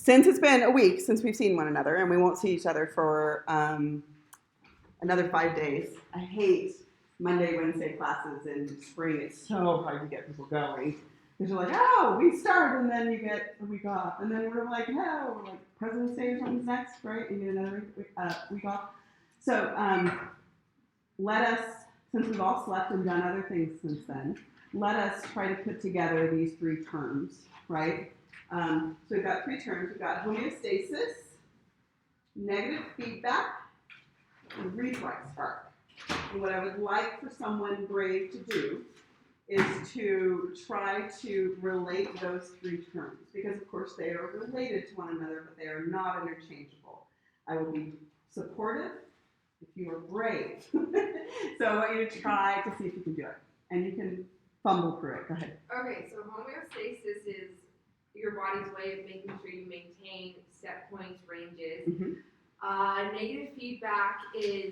since it's been a week since we've seen one another, and we won't see each other for another 5 days. I hate Monday, Wednesday classes in spring. It's so hard to get people going. Because you're like, oh, we start, and then you get a week off. And then we're like, no, we're like, President's Day or something's next, right? You get another week off. So let us, since we've all slept and done other things since then, let us try to put together these 3 terms, right? So we've got 3 terms. We've got homeostasis, negative feedback, and reflex arc. And what I would like for someone brave to do is to try to relate those 3 terms, because of course they are related to one another, but they are not interchangeable. I will be supportive if you are brave. So I want you to try to see if you can do it, and you can fumble through it. Go ahead. Okay, so homeostasis is your body's way of making sure you maintain set points, ranges. Negative feedback is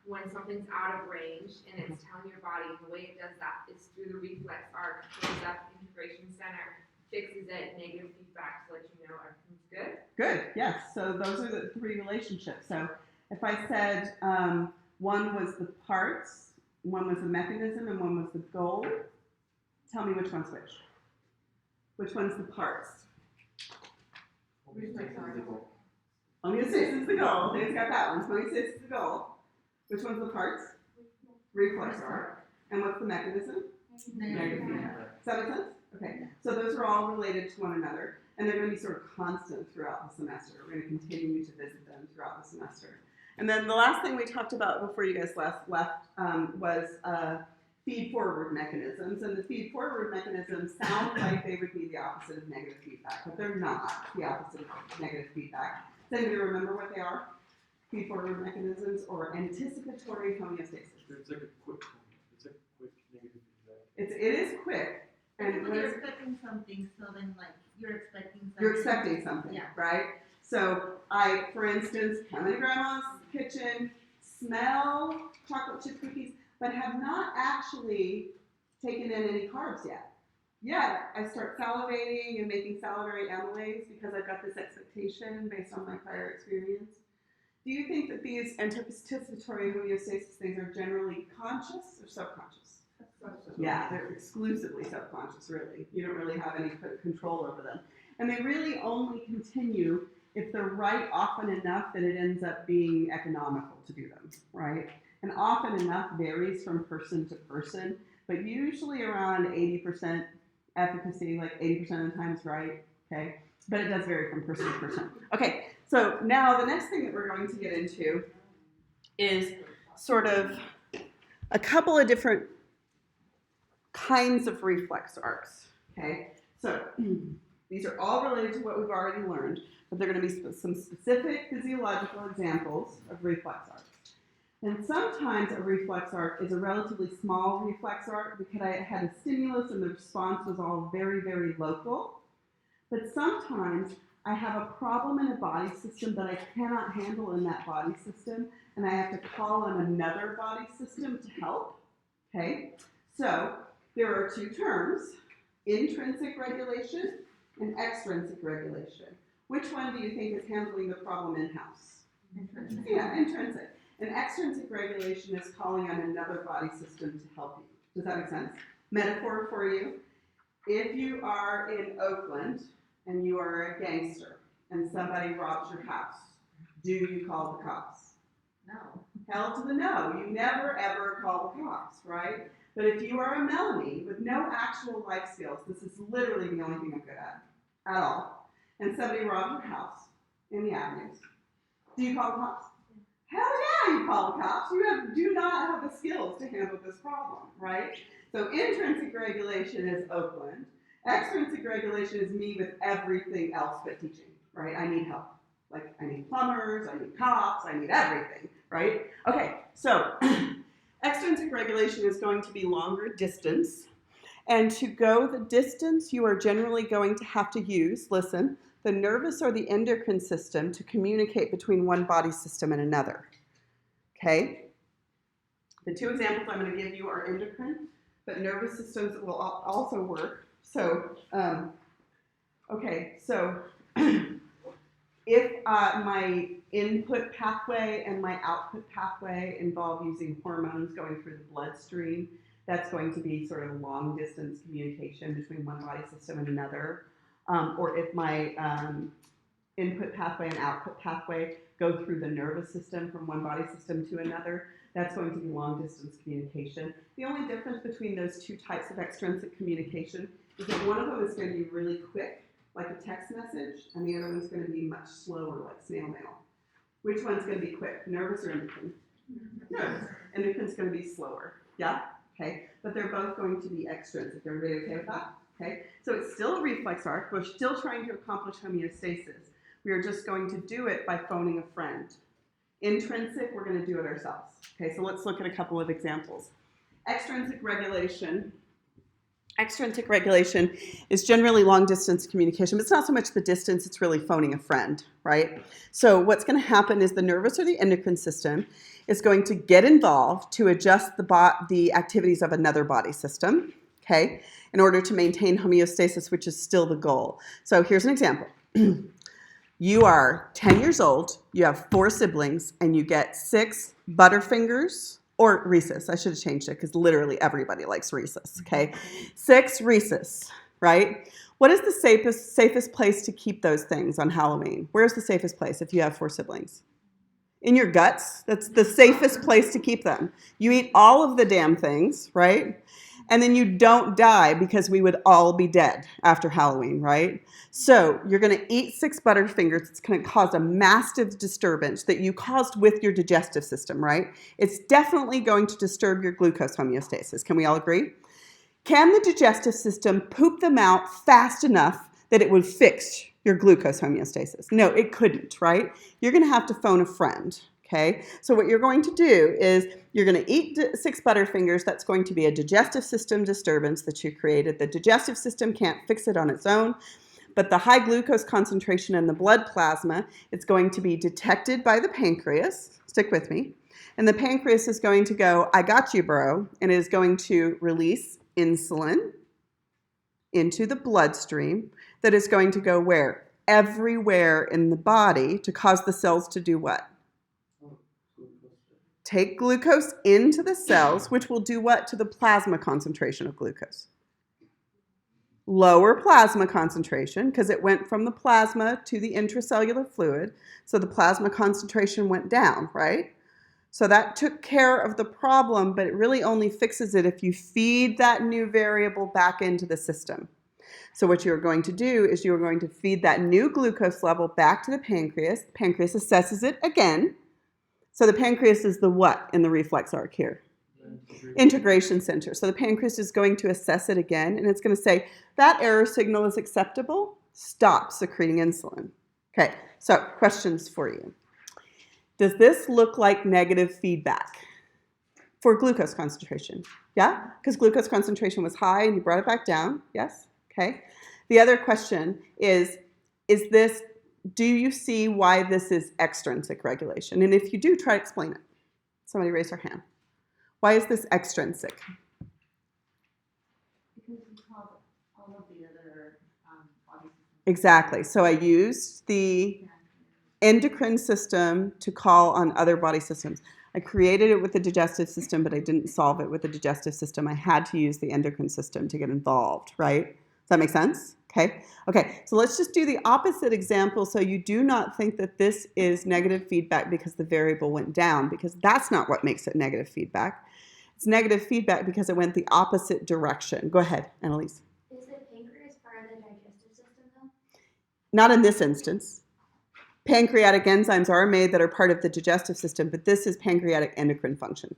when something's out of range and it's telling your body, the way it does that is through the reflex arc, goes up integration center, fixes it, negative feedback to let you know everything's good. Good, yes. So those are the 3 relationships. So if I said one was the parts, one was the mechanism, and one was the goal, tell me which one's which. Which one's the parts? Reflex arc. Homeostasis is the goal. Dave's got that one. Homeostasis is the goal. Which one's the parts? Reflex arc. And what's the mechanism? Negative feedback. Does that make sense? Okay. So those are all related to one another, and they're going to be sort of constant throughout the semester. We're going to continue to visit them throughout the semester. And then the last thing we talked about before you guys left was feed-forward mechanisms. And the feed-forward mechanisms sound like they would be the opposite of negative feedback, but they're not the opposite of negative feedback. Does anybody remember what they are? Feed-forward mechanisms or anticipatory homeostasis. It's like a quick negative feedback. It is quick. And you're expecting something, so then like you're expecting something. You're expecting something, yeah. Right? So I, for instance, come into grandma's kitchen, smell chocolate chip cookies, but have not actually taken in any carbs yet. Yet I start salivating and making salivary amylase because I've got this expectation based on my prior experience. Do you think that these anticipatory homeostasis things are generally conscious or subconscious? Yeah, they're exclusively subconscious, really. You don't really have any control over them. And they really only continue if they're right often enough that it ends up being economical to do them, right? And often enough varies from person to person, but usually around 80% efficacy, like 80% of the time is right, okay? But it does vary from person to person. Okay, so now the next thing that we're going to get into is sort of a couple of different kinds of reflex arcs, okay? So these are all related to what we've already learned, but they're going to be some specific physiological examples of reflex arcs. And sometimes a reflex arc is a relatively small reflex arc because I had a stimulus and the response was all very, very local. But sometimes I have a problem in a body system that I cannot handle in that body system, and I have to call on another body system to help, okay? So there are 2 terms, intrinsic regulation and extrinsic regulation. Which one do you think is handling the problem in-house? Intrinsic. Yeah, intrinsic. And extrinsic regulation is calling on another body system to help you. Does that make sense? Metaphor for you. If you are in Oakland and you are a gangster and somebody robs your house, do you call the cops? No. Hell to the no. You never ever call the cops, right? But if you are a Melanie with no actual life skills, this is literally the only thing I'm good at all, and somebody robs your house in the avenues, do you call the cops? Hell yeah, you call the cops. You do not have the skills to handle this problem, right? So intrinsic regulation is Oakland. Extrinsic regulation is me with everything else but teaching, right? I need help. Like, I need plumbers, I need cops, I need everything, right? Okay, so extrinsic regulation is going to be longer distance. And to go the distance, you are generally going to have to use, listen, the nervous or the endocrine system to communicate between one body system and another. Okay? The 2 examples I'm going to give you are endocrine, but nervous systems will also work. So, okay, so my input pathway and my output pathway involve using hormones going through the bloodstream, that's going to be sort of long distance communication between one body system and another. Or if my input pathway and output pathway go through the nervous system from one body system to another, that's going to be long distance communication. The only difference between those two types of extrinsic communication is that one of them is going to be really quick, like a text message, and the other one's going to be much slower, like snail mail. Which one's going to be quick, nervous or endocrine? Nervous. Endocrine's going to be slower. Yeah? Okay. But they're both going to be extrinsic. Everybody okay with that? Okay. So it's still a reflex arc. We're still trying to accomplish homeostasis. We are just going to do it by phoning a friend. Intrinsic, we're going to do it ourselves. Okay, so let's look at a couple of examples. Extrinsic regulation. Extrinsic regulation is generally long-distance communication, but it's not so much the distance, it's really phoning a friend, right? So what's going to happen is the nervous or the endocrine system is going to get involved to adjust the activities of another body system, okay, in order to maintain homeostasis, which is still the goal. So here's an example. You are 10 years old, you have 4 siblings, and you get 6 Butterfingers, or Reese's. I should have changed it because literally everybody likes Reese's, okay? 6 Reese's, right? What is the safest place to keep those things on Halloween? Where's the safest place if you have 4 siblings? In your guts. That's the safest place to keep them. You eat all of the damn things, right? And then you don't die because we would all be dead after Halloween, right? So you're going to eat 6 Butterfingers. It's going to cause a massive disturbance that you caused with your digestive system, right? It's definitely going to disturb your glucose homeostasis. Can we all agree? Can the digestive system poop them out fast enough that it would fix your glucose homeostasis? No, it couldn't, right? You're going to have to phone a friend. Okay, so what you're going to do is you're going to eat 6 Butterfingers. That's going to be a digestive system disturbance that you created. The digestive system can't fix it on its own, but the high glucose concentration in the blood plasma, it's going to be detected by the pancreas. Stick with me. And the pancreas is going to go, I got you, bro, and it is going to release insulin into the bloodstream that is going to go where? Everywhere in the body to cause the cells to do what? Take glucose into the cells, which will do what to the plasma concentration of glucose? Lower plasma concentration, because it went from the plasma to the intracellular fluid, so the plasma concentration went down, right? So that took care of the problem, but it really only fixes it if you feed that new variable back into the system. So what you're going to do is you're going to feed that new glucose level back to the pancreas. The pancreas assesses it again. So the pancreas is the what in the reflex arc here? Integration center. So the pancreas is going to assess it again, and it's going to say, that error signal is acceptable. Stop secreting insulin. Okay, so questions for you. Does this look like negative feedback for glucose concentration? Yeah? Because glucose concentration was high and you brought it back down. Yes? Okay. The other question is this, do you see why this is extrinsic regulation? And if you do, try to explain it. Somebody raise their hand. Why is this extrinsic? Because you call all of the other body systems. Exactly. So I used the endocrine system to call on other body systems. I created it with the digestive system, but I didn't solve it with the digestive system. I had to use the endocrine system to get involved, right? Does that make sense? Okay, so let's just do the opposite example so you do not think that this is negative feedback because the variable went down, because that's not what makes it negative feedback. It's negative feedback because it went the opposite direction. Go ahead, Annalise. Is the pancreas part of the digestive system though? Not in this instance. Pancreatic enzymes are made that are part of the digestive system, but this is pancreatic endocrine function.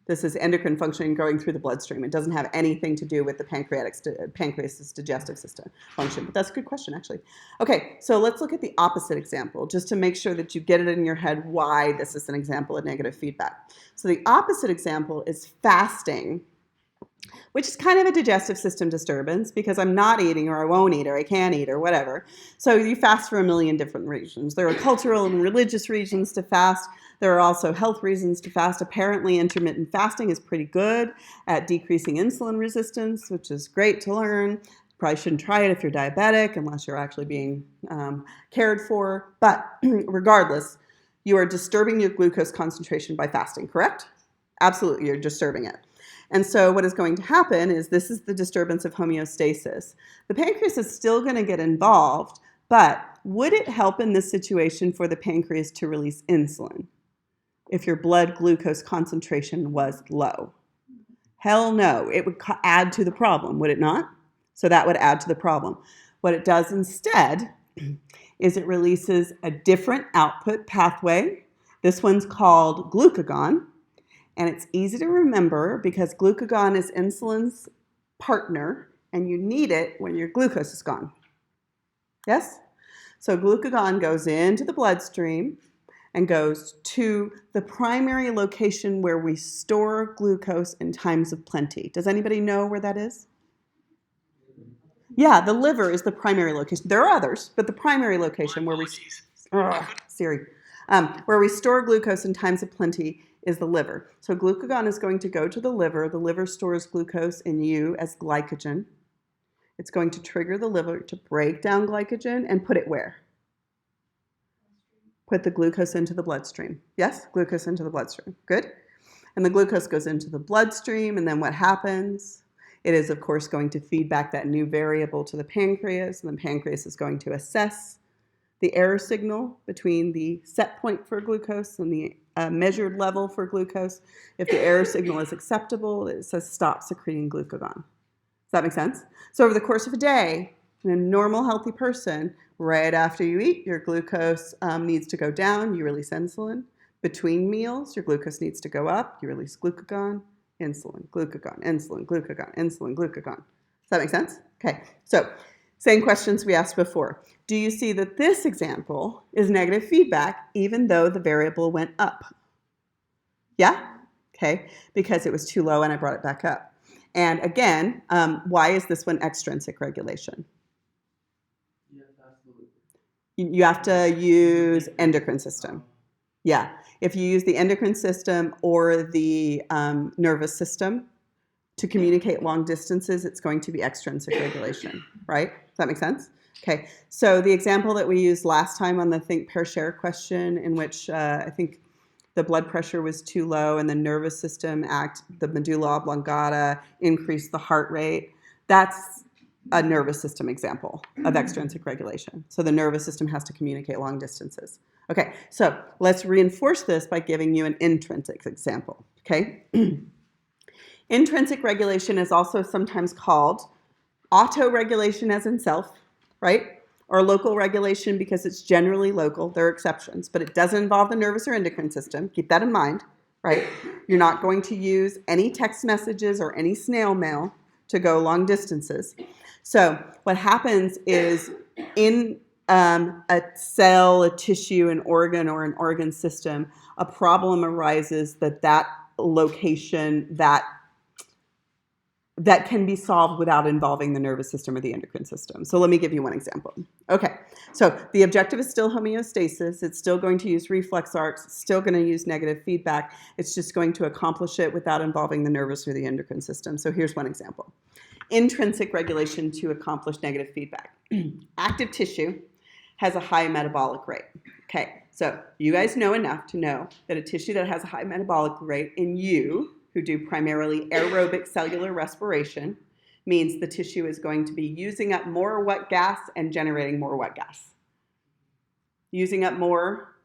This is endocrine functioning going through the bloodstream. It doesn't have anything to do with the pancreas's digestive system function. But that's a good question, actually. Okay, so let's look at the opposite example, just to make sure that you get it in your head why this is an example of negative feedback. So the opposite example is fasting, which is kind of a digestive system disturbance because I'm not eating or I won't eat or I can't eat or whatever. So you fast for a million different reasons. There are cultural and religious reasons to fast. There are also health reasons to fast. Apparently, intermittent fasting is pretty good at decreasing insulin resistance, which is great to learn. probably shouldn't try it if you're diabetic unless you're actually being cared for. But regardless, you are disturbing your glucose concentration by fasting, correct? Absolutely, you're disturbing it. And so what is going to happen is this is the disturbance of homeostasis. The pancreas is still going to get involved, but would it help in this situation for the pancreas to release insulin if your blood glucose concentration was low? Hell no. It would add to the problem, would it not? So that would add to the problem. What it does instead is it releases a different output pathway. This one's called glucagon. And it's easy to remember because glucagon is insulin's partner, and you need it when your glucose is gone. Yes? So glucagon goes into the bloodstream and goes to the primary location where we store glucose in times of plenty. Does anybody know where that is? Yeah, the liver is the primary location. There are others, but the primary location where we where we store glucose in times of plenty is the liver. So glucagon is going to go to the liver. The liver stores glucose in you as glycogen. It's going to trigger the liver to break down glycogen and put it where? Put the glucose into the bloodstream. Yes, glucose into the bloodstream. Good. And the glucose goes into the bloodstream, and then what happens? It is, of course, going to feed back that new variable to the pancreas, and the pancreas is going to assess the error signal between the set point for glucose and the measured level for glucose. If the error signal is acceptable, it says stop secreting glucagon. Does that make sense? So over the course of a day, in a normal, healthy person, right after you eat, your glucose needs to go down. You release insulin. Between meals, your glucose needs to go up. You release glucagon, insulin, glucagon, insulin, glucagon, insulin, glucagon. Does that make sense? Okay, so same questions we asked before. Do you see that this example is negative feedback even though the variable went up? Yeah? Okay, because it was too low and I brought it back up. And again, why is this one extrinsic regulation? You have to use endocrine system. Yeah, if you use the endocrine system or the nervous system to communicate long distances, it's going to be extrinsic regulation, right? Does that make sense? Okay, so the example that we used last time on the think, pair, share question, in which I think the blood pressure was too low and the nervous system the medulla oblongata increased the heart rate, that's a nervous system example of extrinsic regulation. So the nervous system has to communicate long distances. Okay, so let's reinforce this by giving you an intrinsic example, okay? Intrinsic regulation is also sometimes called auto-regulation as in self, right? Or local regulation because it's generally local. There are exceptions, but it doesn't involve the nervous or endocrine system. Keep that in mind, right? You're not going to use any text messages or any snail mail to go long distances. So what happens is in a cell, a tissue, an organ, or an organ system, a problem arises that location, that can be solved without involving the nervous system or the endocrine system. So let me give you one example. Okay, so the objective is still homeostasis. It's still going to use reflex arcs. It's still going to use negative feedback. It's just going to accomplish it without involving the nervous or the endocrine system. So here's one example. Intrinsic regulation to accomplish negative feedback. Active tissue has a high metabolic rate. Okay, so you guys know enough to know that a tissue that has a high metabolic rate in you, who do primarily aerobic cellular respiration, means the tissue is going to be using up more wet gas and generating more wet gas. Using up more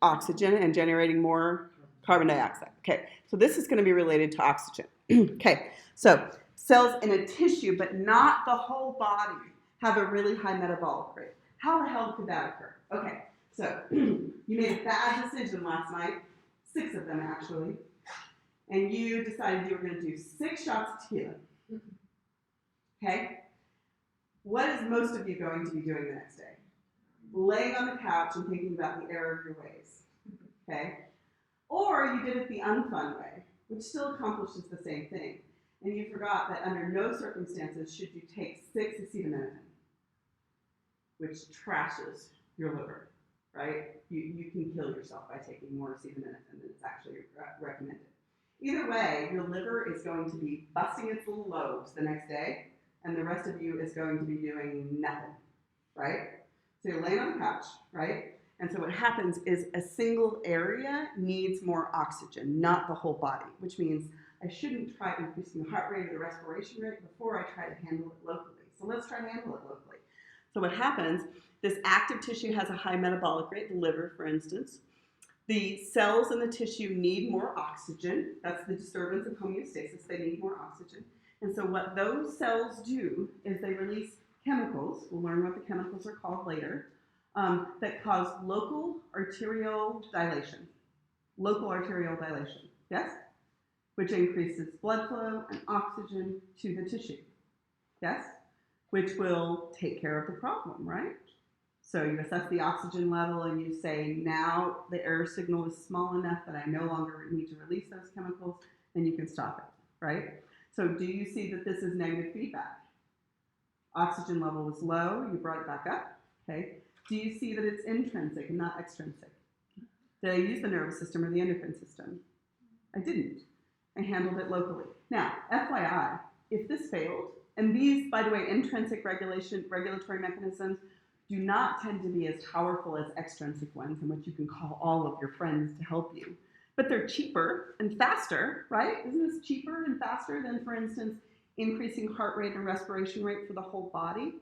oxygen and generating more carbon dioxide. Okay, so this is going to be related to oxygen. Okay, so cells in a tissue, but not the whole body, have a really high metabolic rate. How the hell could that occur? Okay, so you made a bad decision last night, 6 of them actually, and you decided you were going to do 6 shots of tequila. Okay? What is most of you going to be doing the next day? Laying on the couch and thinking about the error of your ways. Okay? Or you did it the unfun way, which still accomplishes the same thing. And you forgot that under no circumstances should you take 6 acetaminophen, which trashes your liver, right? You can kill yourself by taking more acetaminophen than it's actually recommended. Either way, your liver is going to be busting its little lobes the next day and the rest of you is going to be doing nothing, right? So you're laying on the couch, right? And so what happens is a single area needs more oxygen, not the whole body, which means I shouldn't try increasing the heart rate or the respiration rate before I try to handle it locally. So let's try to handle it locally. So what happens, this active tissue has a high metabolic rate, the liver, for instance. The cells in the tissue need more oxygen. That's the disturbance of homeostasis. They need more oxygen. And so what those cells do is they release chemicals. We'll learn what the chemicals are called later, that cause local arterial dilation. Local arterial dilation, yes? Which increases blood flow and oxygen to the tissue, yes? Which will take care of the problem, right? So you assess the oxygen level and you say, now the air signal is small enough that I no longer need to release those chemicals, and you can stop it, right? So do you see that this is negative feedback? Oxygen level was low, you brought it back up, okay? Do you see that it's intrinsic and not extrinsic? Did I use the nervous system or the endocrine system? I didn't. I handled it locally. Now, FYI, if this failed, and these, by the way, intrinsic regulatory mechanisms do not tend to be as powerful as extrinsic ones in which you can call all of your friends to help you. But they're cheaper and faster, right? Isn't this cheaper and faster than, for instance, increasing heart rate and respiration rate for the whole body?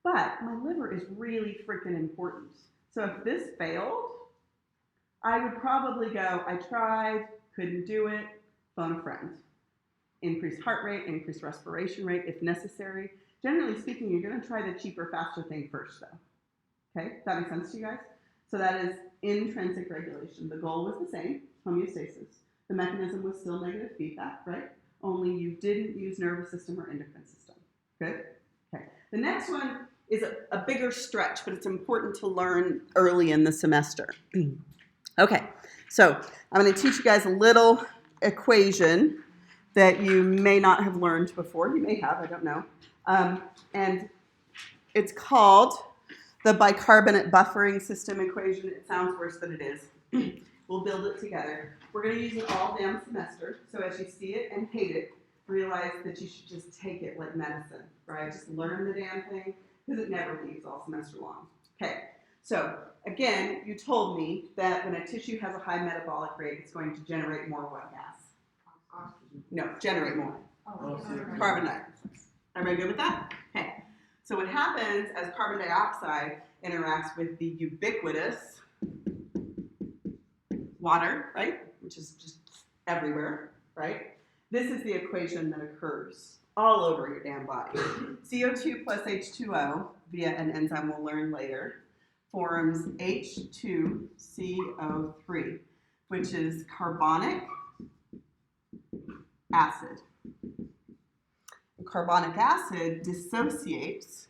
But my liver is really freaking important. So if this failed, I would probably go, I tried, couldn't do it, phone a friend. Increase heart rate, increase respiration rate if necessary. Generally speaking, you're going to try the cheaper, faster thing first, though. Okay, that makes sense to you guys? So that is intrinsic regulation. The goal was the same, homeostasis. The mechanism was still negative feedback, right? Only you didn't use nervous system or endocrine system. Good? Okay. The next one is a bigger stretch, but it's important to learn early in the semester. Okay, so I'm going to teach you guys a little equation that you may not have learned before. You may have, I don't know. And it's called the bicarbonate buffering system equation. It sounds worse than it is. We'll build it together. We're going to use it all damn semester. So as you see it and hate it, realize that you should just take it like medicine, right? Just learn the damn thing, because it never leaves all semester long. Okay, so again, you told me that when a tissue has a high metabolic rate, it's going to generate more what gas? Oxygen. No, generate more. Carbon dioxide. Everybody good with that? Okay. So what happens as carbon dioxide interacts with the ubiquitous water, right? Which is just everywhere, right? This is the equation that occurs all over your damn body. CO2 plus H2O via an enzyme we'll learn later forms H2CO3, which is carbonic acid. Carbonic acid dissociates.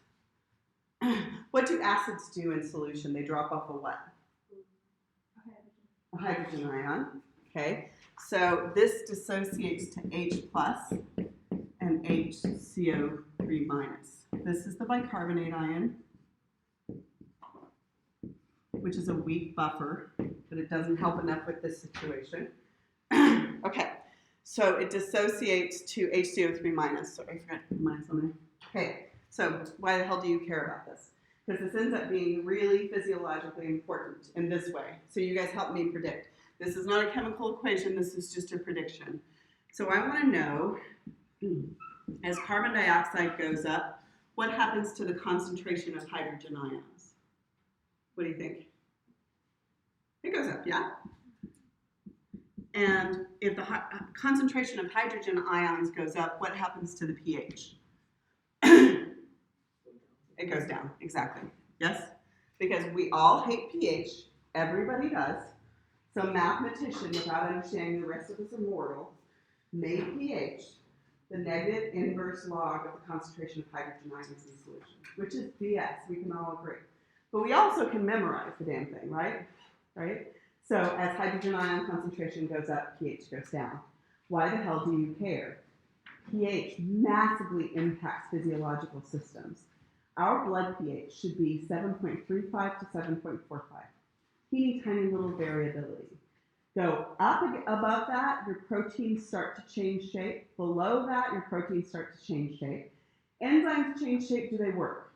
What do acids do in solution? They drop off a what? A hydrogen ion. Okay. So this dissociates to H plus and HCO3 minus. This is the bicarbonate ion, which is a weak buffer, but it doesn't help enough with this situation. Okay. So it dissociates to HCO3 minus. So I forgot to put minus on there. Okay, so why the hell do you care about this? Because this ends up being really physiologically important in this way. So you guys help me predict. This is not a chemical equation, this is just a prediction. So I want to know, as carbon dioxide goes up, what happens to the concentration of hydrogen ions? What do you think? It goes up, yeah? And if the concentration of hydrogen ions goes up, what happens to the pH? It goes down, exactly. Yes? Because we all hate pH. Everybody does. Some mathematician, without understanding the rest of us are mortal, made pH the negative inverse log of the concentration of hydrogen ions in solution, which is BS. We can all agree. But we also can memorize the damn thing, right? Right? So as hydrogen ion concentration goes up, pH goes down. Why the hell do you care? pH massively impacts physiological systems. Our blood pH should be 7.35 to 7.45. Teeny tiny little variability. Go up above that, your proteins start to change shape. Below that, your proteins start to change shape. Enzymes change shape, do they work?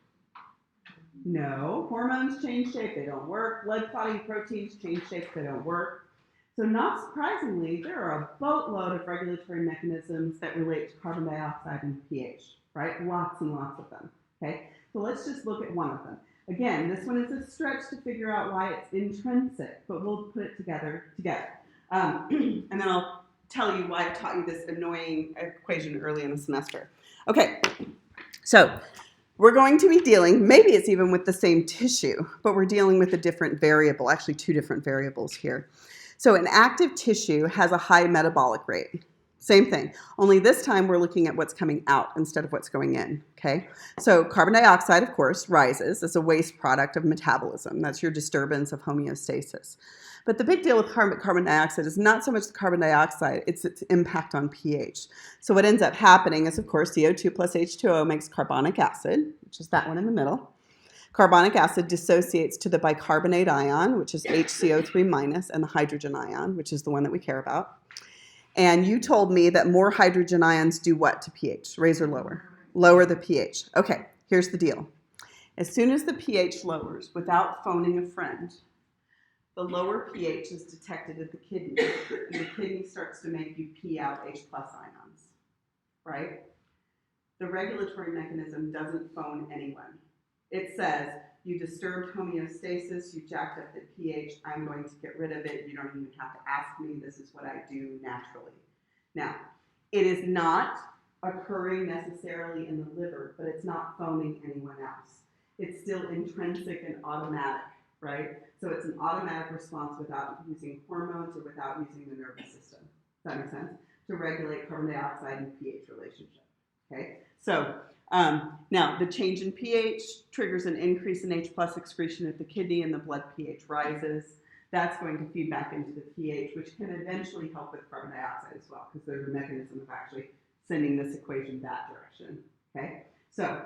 No. Hormones change shape, they don't work. Blood clotting proteins change shape, they don't work. So not surprisingly, there are a boatload of regulatory mechanisms that relate to carbon dioxide and pH, right? Lots and lots of them, okay? So let's just look at one of them. Again, this one is a stretch to figure out why it's intrinsic, but we'll put it together. And then I'll tell you why I taught you this annoying equation early in the semester. Okay, so we're going to be dealing, maybe it's even with the same tissue, but we're dealing with a different variable, actually two different variables here. So an active tissue has a high metabolic rate. Same thing, only this time we're looking at what's coming out instead of what's going in, okay? So carbon dioxide, of course, rises as a waste product of metabolism. That's your disturbance of homeostasis. But the big deal with carbon dioxide is not so much the carbon dioxide, it's its impact on pH. So what ends up happening is, of course, CO2 plus H2O makes carbonic acid, which is that one in the middle. Carbonic acid dissociates to the bicarbonate ion, which is HCO3 minus, and the hydrogen ion, which is the one that we care about. And you told me that more hydrogen ions do what to pH? Raise or lower? Lower the pH. Okay, here's the deal. As soon as the pH lowers, without phoning a friend, the lower pH is detected at the kidney, and the kidney starts to make you pee out H plus ions, right? The regulatory mechanism doesn't phone anyone. It says, you disturbed homeostasis, you jacked up the pH, I'm going to get rid of it, you don't even have to ask me, this is what I do naturally. Now, it is not occurring necessarily in the liver, but it's not phoning anyone else. It's still intrinsic and automatic, right? So it's an automatic response without using hormones or without using the nervous system. Does that make sense? To regulate carbon dioxide and pH relationship, okay? So, now, the change in pH triggers an increase in H plus excretion at the kidney and the blood pH rises. That's going to feed back into the pH, which can eventually help with carbon dioxide as well, because there's a mechanism of actually sending this equation that direction, okay? So,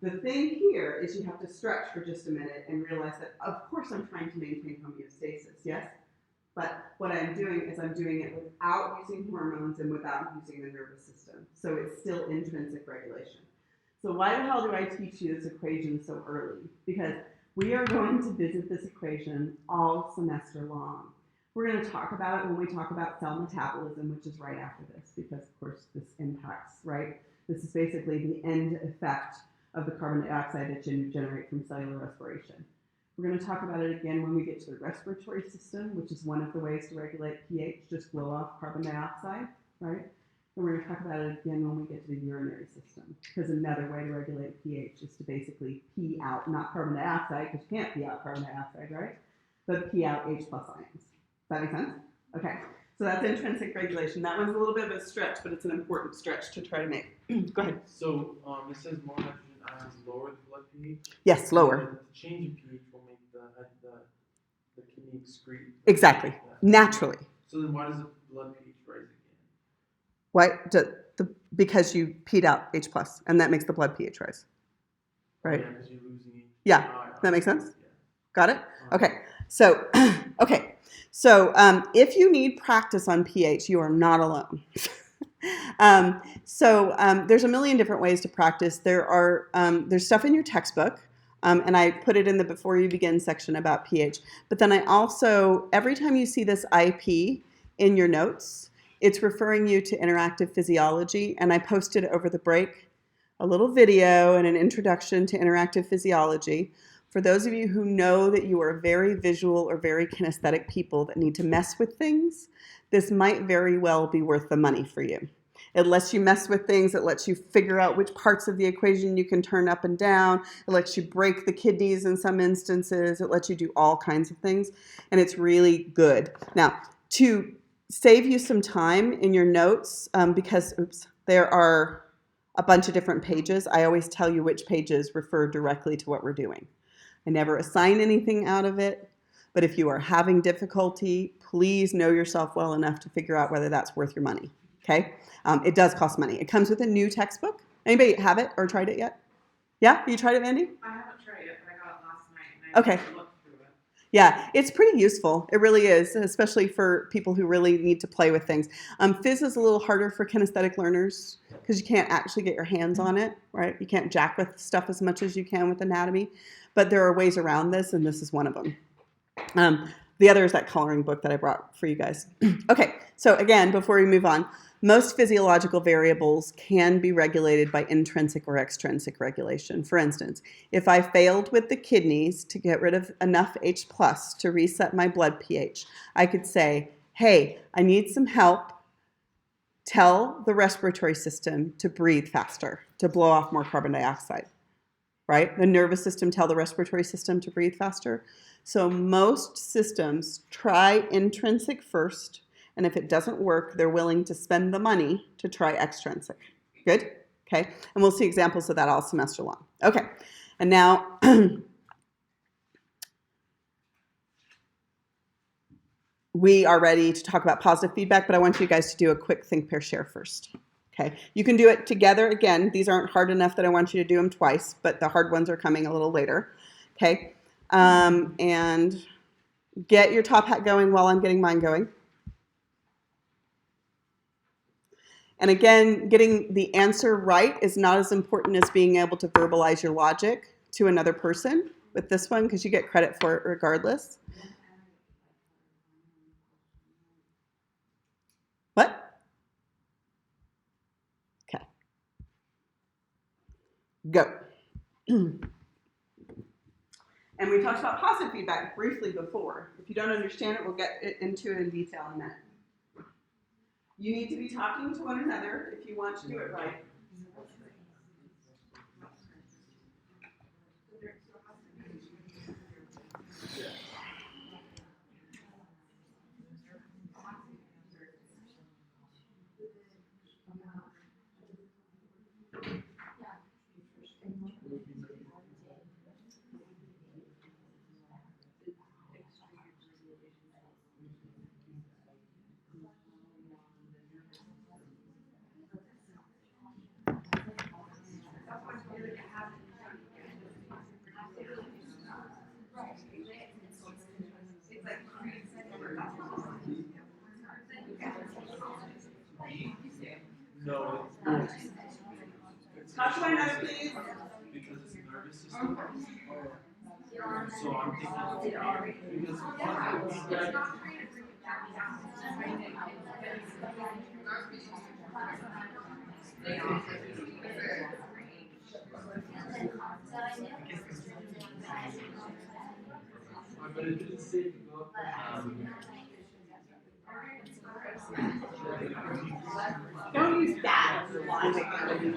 the thing here is you have to stretch for just a minute and realize that, of course, I'm trying to maintain homeostasis, yes? But what I'm doing is I'm doing it without using hormones and without using the nervous system. So it's still intrinsic regulation. So why the hell do I teach you this equation so early? Because we are going to visit this equation all semester long. We're going to talk about it when we talk about cell metabolism, which is right after this, because of course this impacts, right? This is basically the end effect of the carbon dioxide that you generate from cellular respiration. We're going to talk about it again when we get to the respiratory system, which is one of the ways to regulate pH, just blow off carbon dioxide, right? And we're going to talk about it again when we get to the urinary system, because another way to regulate pH is to basically pee out, not carbon dioxide, because you can't pee out carbon dioxide, right? But pee out H plus ions. Does that make sense? Okay, so that's intrinsic regulation. That one's a little bit of a stretch, but it's an important stretch to try to make. Go ahead. So it says more hydrogen ions lower the blood pH. Yes, lower. The change in pH will make the kidney excrete. Exactly. Naturally. So then why does the blood pH rise again? Why? Because you peed out H plus, and that makes the blood pH rise. Right? Yeah, because you're losing H. Yeah. That makes sense? Yeah. Got it? Okay. So, okay. So, if you need practice on pH, you are not alone. There's a million different ways to practice. There's stuff in your textbook, and I put it in the before you begin section about pH. But then I also, every time you see this IP in your notes, it's referring you to interactive physiology, and I posted over the break a little video and an introduction to interactive physiology. For those of you who know that you are very visual or very kinesthetic people that need to mess with things, this might very well be worth the money for you. It lets you mess with things. It lets you figure out which parts of the equation you can turn up and down. It lets you break the kidneys in some instances. It lets you do all kinds of things, and it's really good. Now, to save you some time in your notes, because there are a bunch of different pages, I always tell you which pages refer directly to what we're doing. I never assign anything out of it, but if you are having difficulty, please know yourself well enough to figure out whether that's worth your money, okay? It does cost money. It comes with a new textbook. Anybody have it or tried it yet? Yeah? You tried it, Mandy? I haven't tried it, but I got it last night and I Okay. looked through it. Yeah, it's pretty useful. It really is, especially for people who really need to play with things. Phys is a little harder for kinesthetic learners because you can't actually get your hands on it, right? You can't jack with stuff as much as you can with anatomy. But there are ways around this, and this is one of them. The other is that coloring book that I brought for you guys. Okay, so again, before we move on, most physiological variables can be regulated by intrinsic or extrinsic regulation. For instance, if I failed with the kidneys to get rid of enough H+ to reset my blood pH, I could say, hey, I need some help. Tell the respiratory system to breathe faster, to blow off more carbon dioxide, right? The nervous system tell the respiratory system to breathe faster. So most systems try intrinsic first, and if it doesn't work, they're willing to spend the money to try extrinsic. Good? Okay, and we'll see examples of that all semester long. Okay, and now we are ready to talk about positive feedback, but I want you guys to do a quick think, pair, share first. Okay, you can do it together. Again, these aren't hard enough that I want you to do them twice, but the hard ones are coming a little later. Okay, and get your top hat going while I'm getting mine going. And again, getting the answer right is not as important as being able to verbalize your logic to another person with this one, because you get credit for it regardless. What? Okay. Go. And we talked about positive feedback briefly before. If you don't understand it, we'll get into it in detail in a minute. You need to be talking to one another if you want to do it right. No, Talk to one another, please. because it's a nervous system. So I'm thinking because positive feedback. But it didn't say to go. Don't use that as a logic. I mean,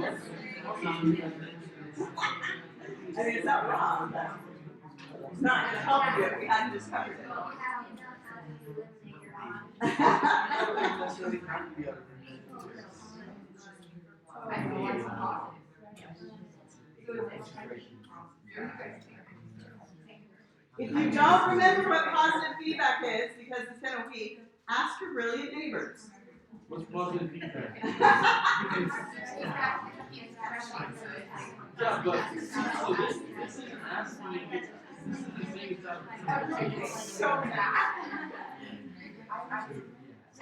it's not wrong, but it's not going to help you if we hadn't discovered it. If you don't remember what positive feedback is, because it's been a week, ask your brilliant neighbors. What's positive feedback? Yeah, but so this isn't asking. This is the thing that. It's so bad. I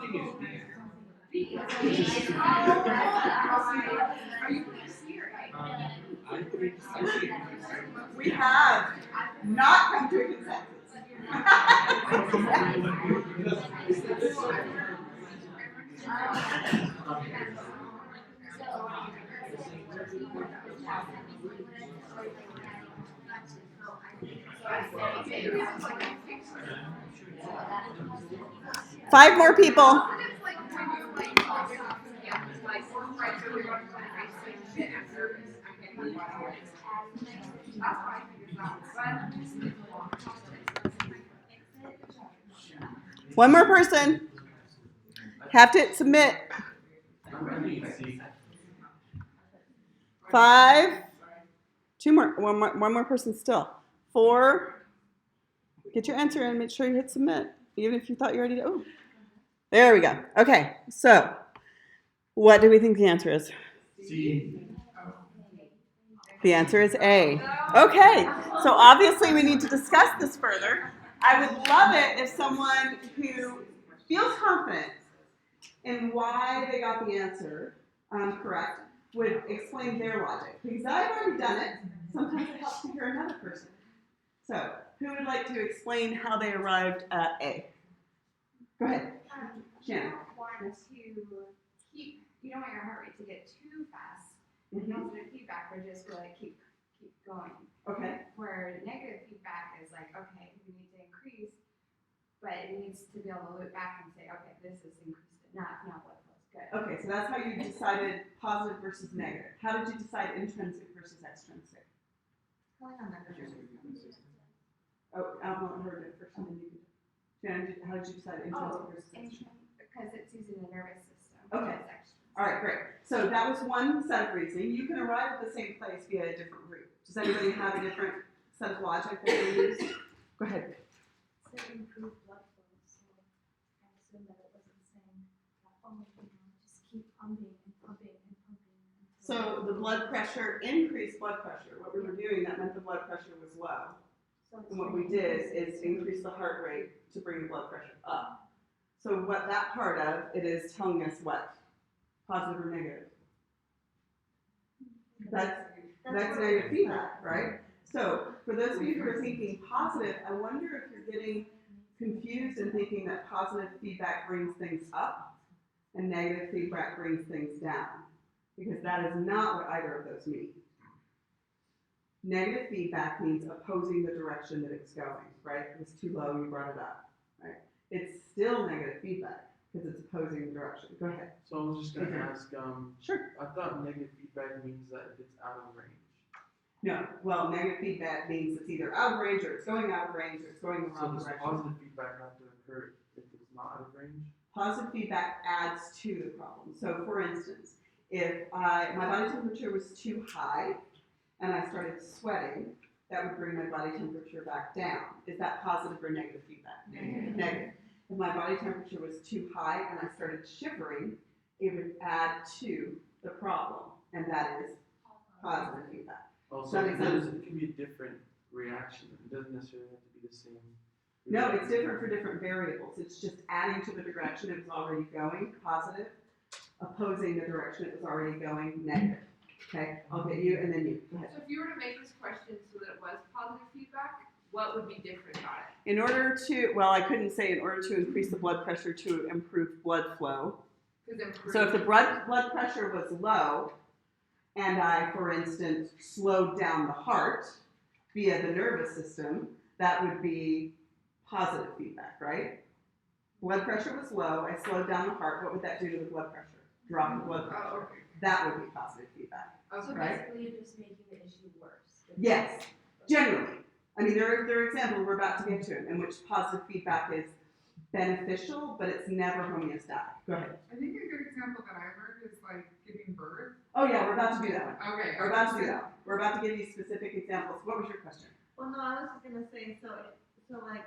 think it's. We have not come to a consensus. Five more people. One more person. Have to submit. 5. 2 more. One more person still. 4. Get your answer in. Make sure you hit submit, even if you thought you already did. Oh, there we go. Okay, so what do we think the answer is? C. The answer is A. Okay, so obviously we need to discuss this further. I would love it if someone who feels confident in why they got the answer correct would explain their logic. Because I've already done it. Sometimes it helps to hear another person. So, who would like to explain how they arrived at A? Go ahead, Shannon. You don't want you don't want your heart rate to get too fast. Mm-hmm. Positive feedback would just be like keep going. Okay. Where negative feedback is like, okay, we need to increase, but it needs to be able to loop back and say, okay, this is increased enough, now what feels good. Okay, so that's how you decided positive versus negative. How did you decide intrinsic versus extrinsic? Going on that. Oh, I haven't heard it first, and then you can. Shannon, how did you decide intrinsic versus extrinsic? Because it's using the nervous system. Okay. It's extrinsic. All right, great. So that was one set of reasoning. You can arrive at the same place via a different route. Does anybody have a different set of logic that they use? Go ahead. So improve blood flow, so I assume that it wasn't saying that, oh, just keep pumping and pumping and pumping. So the blood pressure, increased blood pressure. What we were doing, that meant the blood pressure was low. So it's And what we did is increase the heart rate to bring the blood pressure up. So what that part of, it is telling us what? Positive or negative? That's negative feedback, right? So for those of you who are thinking positive, I wonder if you're getting confused and thinking that positive feedback brings things up and negative feedback brings things down. Because that is not what either of those mean. Negative feedback means opposing the direction that it's going, right? It was too low, you brought it up, right? It's still negative feedback because it's opposing the direction. Go ahead. So I was just gonna ask, Sure. I thought negative feedback means that if it's out of range. No, well, negative feedback means it's either out of range or it's going out of range or it's going the So wrong does direction. positive feedback have to occur if it's not out of range? Positive feedback adds to the problem. So for instance, if my body temperature was too high and I started sweating, that would bring my body temperature back down. Is that positive or negative feedback? Negative. If my body temperature was too high and I started shivering, it would add to the problem, and that is positive feedback. Also, That makes sense. it can be a different reaction. It doesn't necessarily have to be the same. No, it's different for different variables. It's just adding to the direction it was already going, positive, opposing the direction it was already going, negative. Okay, I'll get you, and then you. Go ahead. So if you were to make this question so that it was positive feedback, what would be different about it? In order to, well, I couldn't say in order to increase the blood pressure to improve blood flow. So if the blood pressure was low, and I, for instance, slowed down the heart via the nervous system, that would be positive feedback, right? Blood pressure was low, I slowed down the heart, what would that do to the blood pressure? Drop the blood pressure. Oh, okay. That would be positive feedback. So Right. basically you're just making the issue worse. Yes, generally. I mean, there are examples we're about to get to in which positive feedback is beneficial, but it's never homeostatic. Go ahead. I think a good example that I heard is like giving birth. Oh yeah, we're about to do that one. Okay. We're about to do that one. We're about to give you specific examples. What was your question? Well, no, I was just gonna say, so like,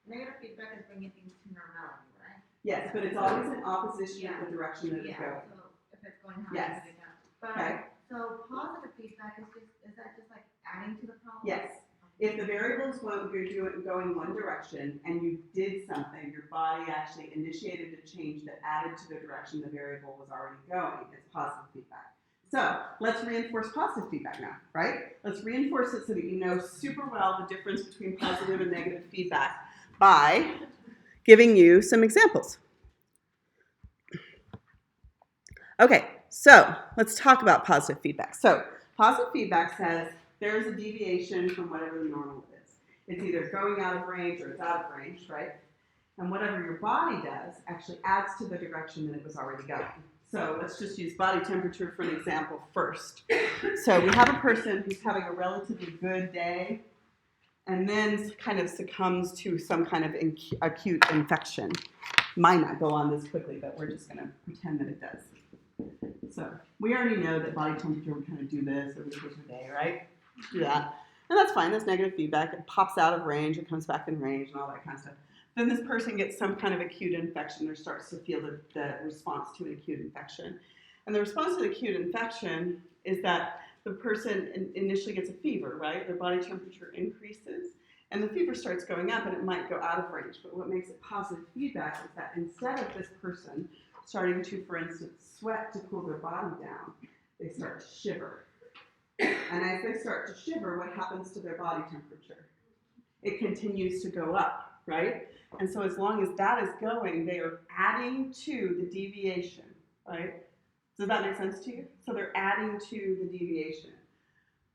negative feedback is bringing things to normality, right? Yes, but it's always in opposition of the direction that it's Yeah, going. so if it's going high, Yes. it's down. But, Okay. so positive feedback is that just like adding to the problem? Yes. If the variables going one direction and you did something, your body actually initiated a change that added to the direction the variable was already going, it's positive feedback. So let's reinforce positive feedback now, right? Let's reinforce it so that you know super well the difference between positive and negative feedback by giving you some examples. Okay, so let's talk about positive feedback. So positive feedback says there's a deviation from whatever the normal is. It's either going out of range or it's out of range, right? And whatever your body does actually adds to the direction that it was already going. So let's just use body temperature for an example first. So we have a person who's having a relatively good day and then kind of succumbs to some kind of acute infection. Might not go on this quickly, but we're just going to pretend that it does. So we already know that body temperature would kind of do this over the course of the day, right? Do that. And that's fine. That's negative feedback. It pops out of range. It comes back in range and all that kind of stuff. Then this person gets some kind of acute infection or starts to feel the response to an acute infection. And the response to the acute infection is that the person initially gets a fever, right? Their body temperature increases, and the fever starts going up, and it might go out of range. But what makes it positive feedback is that instead of this person starting to, for instance, sweat to cool their body down, they start to shiver. And as they start to shiver, what happens to their body temperature? It continues to go up, right? And so as long as that is going, they are adding to the deviation, right? Does that make sense to you? So they're adding to the deviation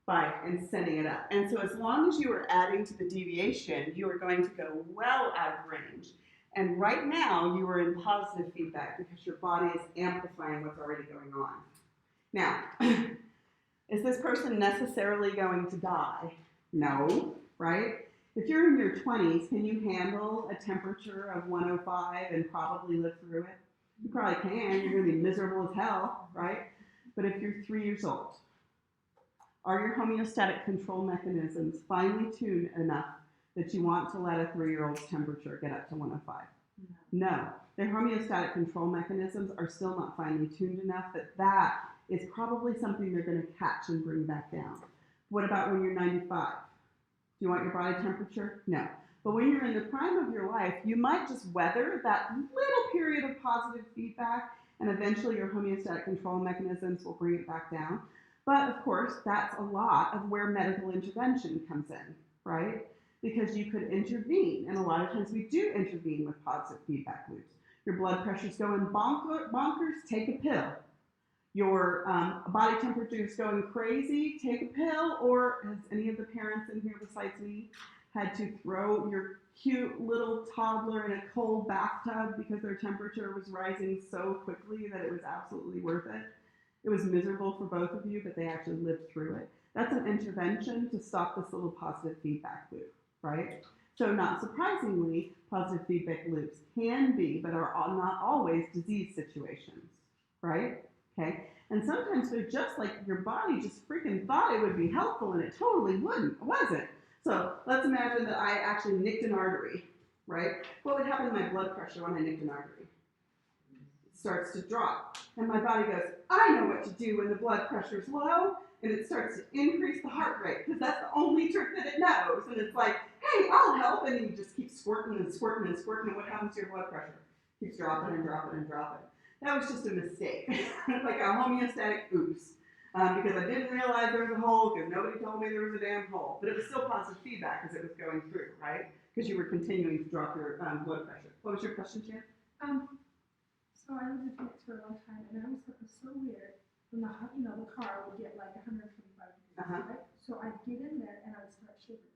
and sending it up. And so as long as you are adding to the deviation, you are going to go well out of range. And right now, you are in positive feedback because your body is amplifying what's already going on. Now, is this person necessarily going to die? No, right? If you're in your 20s, can you handle a temperature of 105 and probably live through it? You probably can. You're going to be miserable as hell, right? But if you're 3 years old, are your homeostatic control mechanisms finely tuned enough that you want to let a 3-year-old's temperature get up to 105? No. Their homeostatic control mechanisms are still not finely tuned enough that is probably something they're going to catch and bring back down. What about when you're 95? Do you want your body temperature? No. But when you're in the prime of your life, you might just weather that little period of positive feedback, and eventually your homeostatic control mechanisms will bring it back down. But of course, that's a lot of where medical intervention comes in, right? Because you could intervene, and a lot of times we do intervene with positive feedback loops. Your blood pressure's going bonkers, take a pill. Your body temperature is going crazy, take a pill. Or has any of the parents in here besides me had to throw your cute little toddler in a cold bathtub because their temperature was rising so quickly that it was absolutely worth it? It was miserable for both of you, but they actually lived through it. That's an intervention to stop this little positive feedback loop, right? So not surprisingly, positive feedback loops can be, but are not always, disease situations, right? Okay, and sometimes they're just like your body just freaking thought it would be helpful and it totally wasn't. So let's imagine that I actually nicked an artery, right? What would happen to my blood pressure when I nicked an artery? It starts to drop, and my body goes, I know what to do when the blood pressure is low, and it starts to increase the heart rate because that's the only trick that it knows. And it's like, hey, I'll help, and then you just keep squirting and squirting and squirting, and what happens to your blood pressure? It keeps dropping and dropping and dropping. That was just a mistake, like a homeostatic oops, because I didn't realize there was a hole because nobody told me there was a damn hole. But it was still positive feedback as it was going through, right? Because you were continuing to drop your blood pressure. What was your question, Jan? So I lived in Phoenix for a long time, and I always thought it was so weird when the car would get like 125 degrees, right? So I'd get in there and I would start shivering,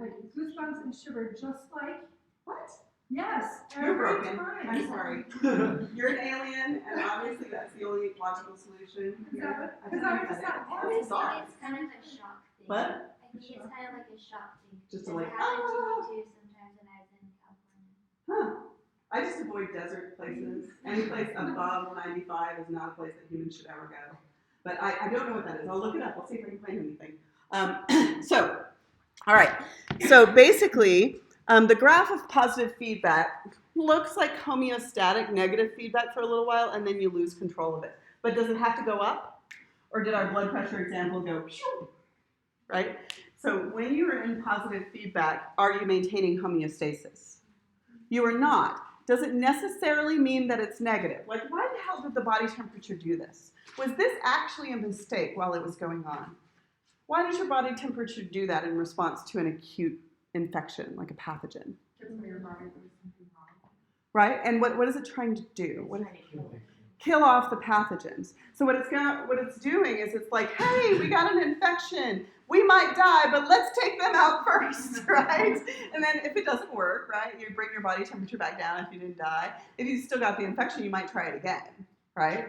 like goosebumps and shiver, just like What? yes, You're every broken. time. I'm sorry. You're an alien, and obviously that's the only logical solution. Because I think was just that- not that's bizarre. It's kind of a shock thing. What? I think it's kind of like a shock thing. Just to It like, happened to me too sometimes when I was in California. Huh. I just avoid desert places. Any place above 95 is not a place that humans should ever go. But I don't know what that is. I'll look it up. I'll see if I can find anything. So, all right. So basically, the graph of positive feedback looks like homeostatic negative feedback for a little while, and then you lose control of it. But does it have to go up? Or did our blood pressure example go, phew, right? So when you're in positive feedback, are you maintaining homeostasis? You are not. Does it necessarily mean that it's negative? Like, why the hell did the body temperature do this? Was this actually a mistake while it was going on? Why does your body temperature do that in response to an acute infection, like a pathogen? Right? And what is it trying to do? Kill off the pathogens. So what it's doing is it's like, hey, we got an infection. We might die, but let's take them out first, right? And then if it doesn't work, right, you bring your body temperature back down if you didn't die. If you still got the infection, you might try it again, right?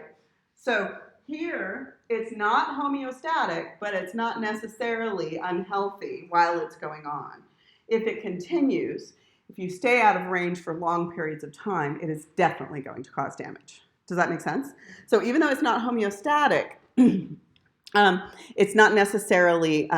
So here, it's not homeostatic, but it's not necessarily unhealthy while it's going on. If it continues, if you stay out of range for long periods of time, it is definitely going to cause damage. Does that make sense? So even though it's not homeostatic, it's not necessarily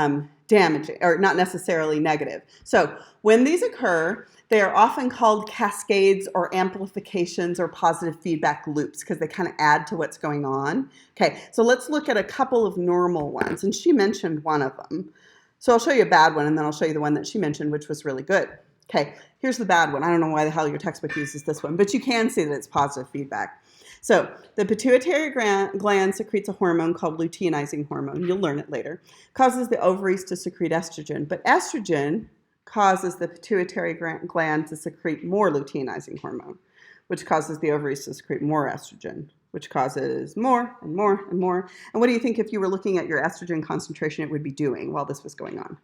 damaging, or not necessarily negative. So when these occur, they are often called cascades or amplifications or positive feedback loops because they kind of add to what's going on. Okay, so let's look at a couple of normal ones, and she mentioned one of them. So I'll show you a bad one, and then I'll show you the one that she mentioned, which was really good. Okay, here's the bad one. I don't know why the hell your textbook uses this one, but you can see that it's positive feedback. So the pituitary gland secretes a hormone called luteinizing hormone. You'll learn it later. Causes the ovaries to secrete estrogen, but estrogen causes the pituitary gland to secrete more luteinizing hormone, which causes the ovaries to secrete more estrogen, which causes more and more and more. And what do you think if you were looking at your estrogen concentration it would be doing while this was going on?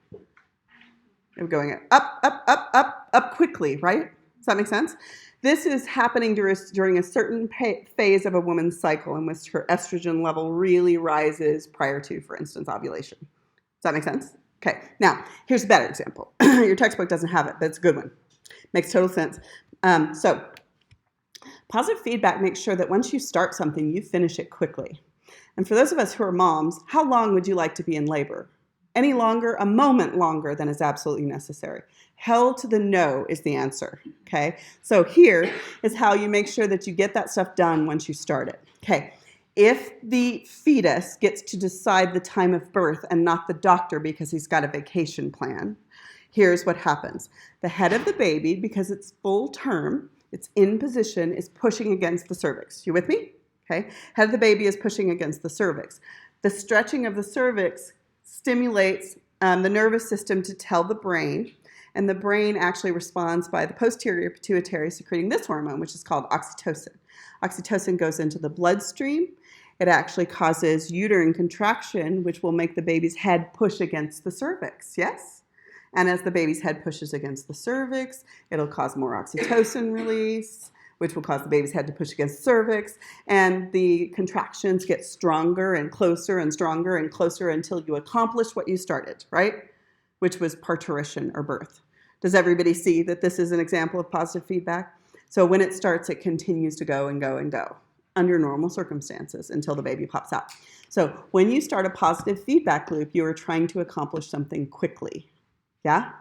It would be going up quickly, right? Does that make sense? This is happening during a certain phase of a woman's cycle in which her estrogen level really rises prior to, for instance, ovulation. Does that make sense? Okay, now here's a better example. Your textbook doesn't have it, but it's a good one. Makes total sense. So positive feedback makes sure that once you start something, you finish it quickly. And for those of us who are moms, how long would you like to be in labor? Any longer? A moment longer than is absolutely necessary. Hell to the no is the answer, okay? So here is how you make sure that you get that stuff done once you start it. Okay, if the fetus gets to decide the time of birth and not the doctor because he's got a vacation plan, here's what happens. The head of the baby, because it's full term, it's in position, is pushing against the cervix. You with me? Okay, head of the baby is pushing against the cervix. The stretching of the cervix stimulates the nervous system to tell the brain, and the brain actually responds by the posterior pituitary secreting this hormone, which is called oxytocin. Oxytocin goes into the bloodstream. It actually causes uterine contraction, which will make the baby's head push against the cervix, yes? And as the baby's head pushes against the cervix, it'll cause more oxytocin release, which will cause the baby's head to push against the cervix, and the contractions get stronger and closer and stronger and closer until you accomplish what you started, right? Which was parturition or birth. Does everybody see that this is an example of positive feedback? So when it starts, it continues to go and go and go under normal circumstances until the baby pops out. So when you start a positive feedback loop, you are trying to accomplish something quickly. Yeah?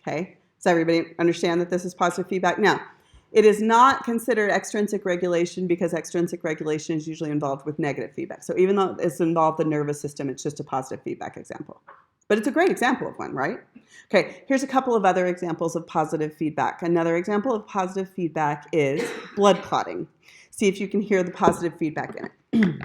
Okay. Does everybody understand that this is positive feedback? Now, it is not considered extrinsic regulation because extrinsic regulation is usually involved with negative feedback. So even though it's involved the nervous system, it's just a positive feedback example. But it's a great example of one, right? Okay, here's a couple of other examples of positive feedback. Another example of positive feedback is blood clotting. See if you can hear the positive feedback in it.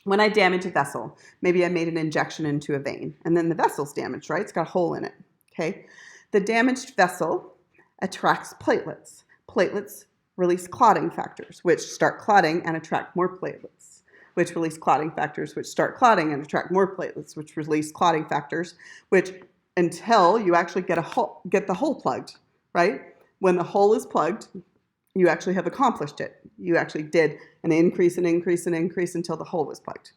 When I damage a vessel, maybe I made an injection into a vein, and then the vessel's damaged, right? It's got a hole in it, okay? The damaged vessel attracts platelets. Platelets release clotting factors, which start clotting and attract more platelets, which release clotting factors, which start clotting and attract more platelets, which release clotting factors, which until you actually get the hole plugged, right? When the hole is plugged, you actually have accomplished it. You actually did an increase and increase and increase until the hole was plugged.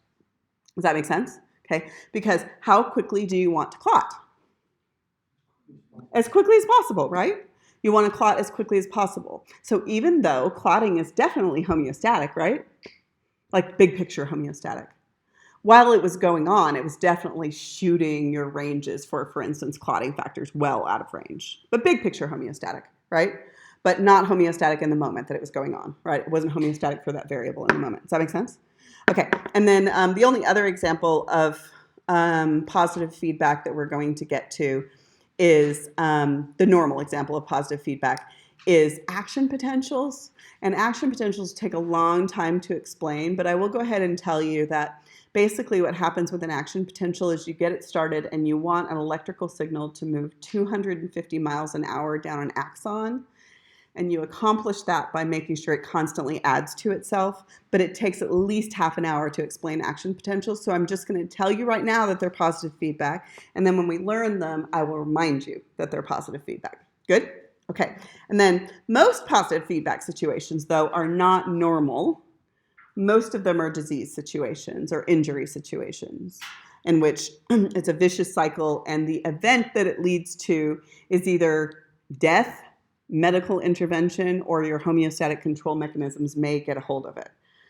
Does that make sense? Okay, because how quickly do you want to clot? As quickly as possible, right? You want to clot as quickly as possible. So even though clotting is definitely homeostatic, right? Like big picture homeostatic. While it was going on, it was definitely shooting your ranges for instance, clotting factors well out of range. But big picture homeostatic, right? But not homeostatic in the moment that it was going on, right? It wasn't homeostatic for that variable in the moment. Does that make sense? Okay, and then the only other example of positive feedback that we're going to get to is the normal example of positive feedback is action potentials. And action potentials take a long time to explain, but I will go ahead and tell you that basically what happens with an action potential is you get it started and you want an electrical signal to move 250 miles an hour down an axon. And you accomplish that by making sure it constantly adds to itself, but it takes at least half an hour to explain action potentials. So I'm just going to tell you right now that they're positive feedback, and then when we learn them, I will remind you that they're positive feedback. Good? Okay. And then most positive feedback situations, though, are not normal. Most of them are disease situations or injury situations in which it's a vicious cycle, and the event that it leads to is either death, medical intervention, or your homeostatic control mechanisms may get a hold of it.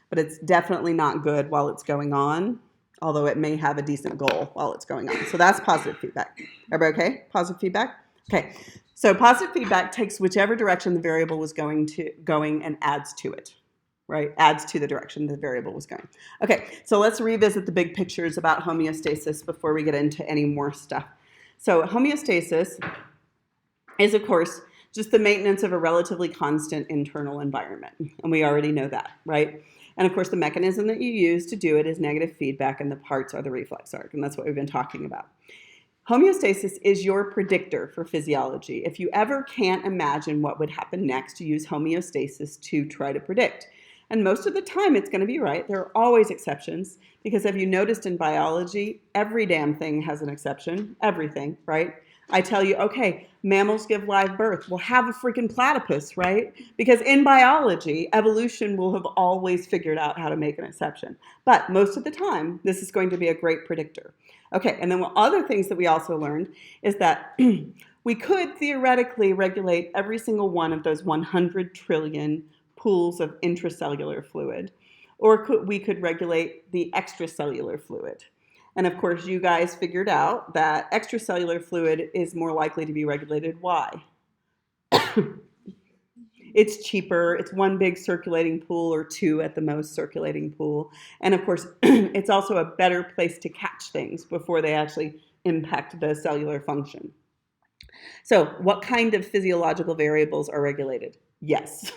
But it's definitely not good while it's going on. although it may have a decent goal while it's going on. So that's positive feedback. Everybody okay? Positive feedback? Okay. So positive feedback takes whichever direction the variable was going and adds to it, right? Adds to the direction the variable was going. Okay, so let's revisit the big pictures about homeostasis before we get into any more stuff. So homeostasis is, of course, just the maintenance of a relatively constant internal environment. And we already know that, right? And of course, the mechanism that you use to do it is negative feedback, and the parts are the reflex arc, and that's what we've been talking about. Homeostasis is your predictor for physiology. If you ever can't imagine what would happen next, you use homeostasis to try to predict. And most of the time, it's going to be right. There are always exceptions, because have you noticed in biology, every damn thing has an exception, everything, right? I tell you, okay, mammals give live birth. We'll have a freaking platypus, right? Because in biology, evolution will have always figured out how to make an exception. But most of the time, this is going to be a great predictor. Okay, and then other things that we also learned is that we could theoretically regulate every single one of those 100 trillion pools of intracellular fluid, or we could regulate the extracellular fluid. And of course, you guys figured out that extracellular fluid is more likely to be regulated. Why? It's cheaper. It's one big circulating pool, or two at the most circulating pool. And of course, it's also a better place to catch things before they actually impact the cellular function. So what kind of physiological variables are regulated? Yes,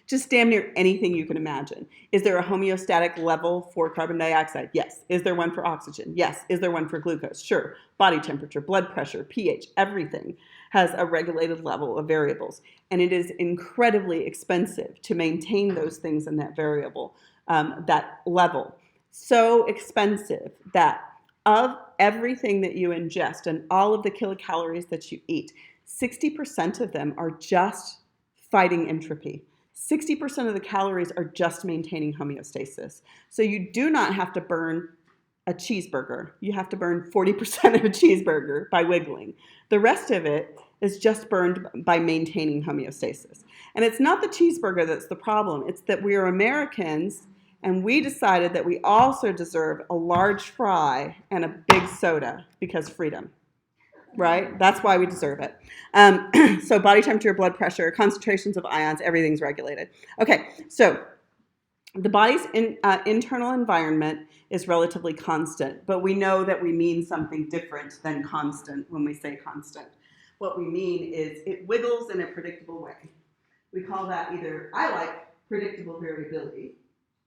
just damn near anything you can imagine. Is there a homeostatic level for carbon dioxide? Yes. Is there one for oxygen? Yes. Is there one for glucose? Sure. Body temperature, blood pressure, pH, everything has a regulated level of variables. And it is incredibly expensive to maintain those things in that variable, that level. So expensive that of everything that you ingest and all of the kilocalories that you eat, 60% of them are just fighting entropy. 60% of the calories are just maintaining homeostasis. So you do not have to burn a cheeseburger. You have to burn 40% of a cheeseburger by wiggling. The rest of it is just burned by maintaining homeostasis. And it's not the cheeseburger that's the problem. It's that we are Americans, and we decided that we also deserve a large fry and a big soda because freedom. Right? That's why we deserve it. So body temperature, blood pressure, concentrations of ions, everything's regulated. Okay, so the body's internal environment is relatively constant, but we know that we mean something different than constant when we say constant. What we mean is it wiggles in a predictable way. We call that either, I like predictable variability,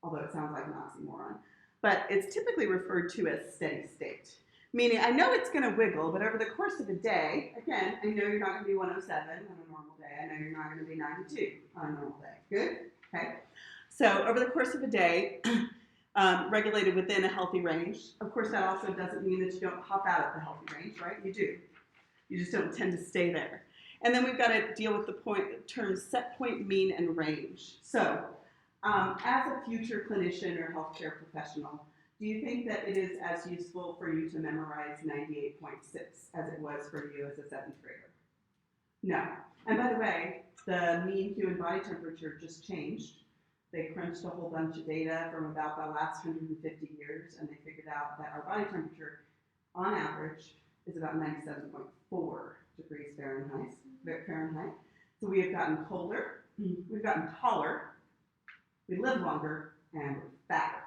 although it sounds like an oxymoron, but it's typically referred to as steady state. Meaning, I know it's going to wiggle, but over the course of a day, again, I know you're not going to be 107 on a normal day. I know you're not going to be 92 on a normal day. Good? Okay. So over the course of a day, regulated within a healthy range. Of course, that also doesn't mean that you don't hop out of the healthy range, right? You do. You just don't tend to stay there. And then we've got to deal with the terms set point, mean, and range. So as a future clinician or healthcare professional, do you think that it is as useful for you to memorize 98.6 as it was for you as a 7th grader? No. And by the way, the mean human body temperature just changed. They crunched a whole bunch of data from about the last 150 years, and they figured out that our body temperature, on average, is about 97.4 degrees Fahrenheit. So we have gotten colder, we've gotten taller, we live longer, and we're fatter.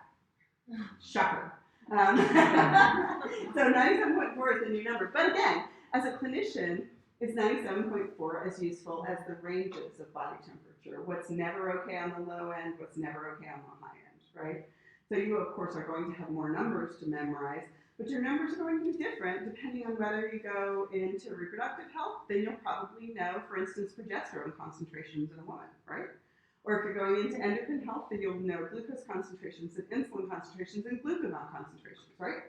Shocker. So 97.4 is the new number. But again, as a clinician, is 97.4 as useful as the ranges of body temperature? What's never okay on the low end, what's never okay on the high end, right? So you, of course, are going to have more numbers to memorize, but your numbers are going to be different depending on whether you go into reproductive health. Then you'll probably know, for instance, progesterone concentrations in a woman, right? Or if you're going into endocrine health, then you'll know glucose concentrations and insulin concentrations and glucagon concentrations, right?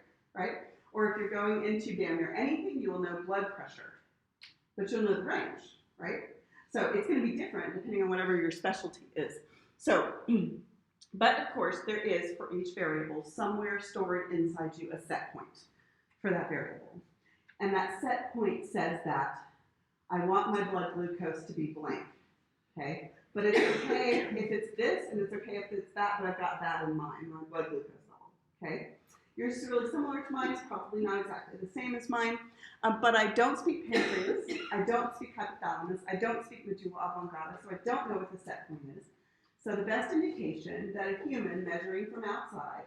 Or if you're going into damn near anything, you will know blood pressure, but you'll know the range, right? So it's going to be different depending on whatever your specialty is. So, but of course, there is for each variable somewhere stored inside you a set point for that variable. And that set point says that I want my blood glucose to be blank, okay? But it's okay if it's this, and it's okay if it's that, but I've got that in mind, my blood glucose level, okay? Yours is really similar to mine. It's probably not exactly the same as mine. But I don't speak pancreas. I don't speak hypothalamus. I don't speak medulla oblongata, so I don't know what the set point is. So the best indication that a human measuring from outside,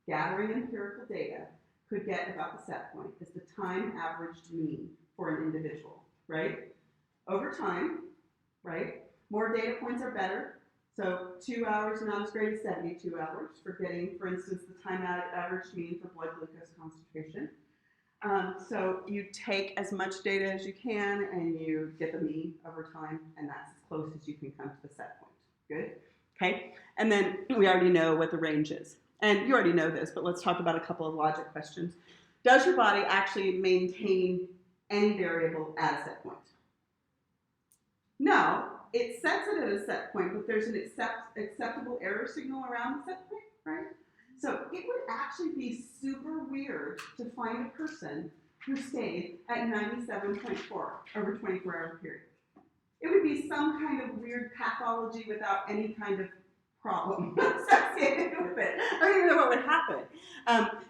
gathering empirical data, could get about the set point is the time averaged mean for an individual, right? Over time, right? More data points are better. So 2 hours not as great as 72 hours for getting, for instance, the time average mean for blood glucose concentration. So you take as much data as you can and you get the mean over time, and that's as close as you can come to the set point. Good? Okay? And then we already know what the range is. And you already know this, but let's talk about a couple of logic questions. Does your body actually maintain any variable at a set point? No. It sets it at a set point, but there's an acceptable error signal around the set point, right? So it would actually be super weird to find a person who stayed at 97.4 over a 24-hour period. It would be some kind of weird pathology without any kind of problem associated with it. I don't even know what would happen.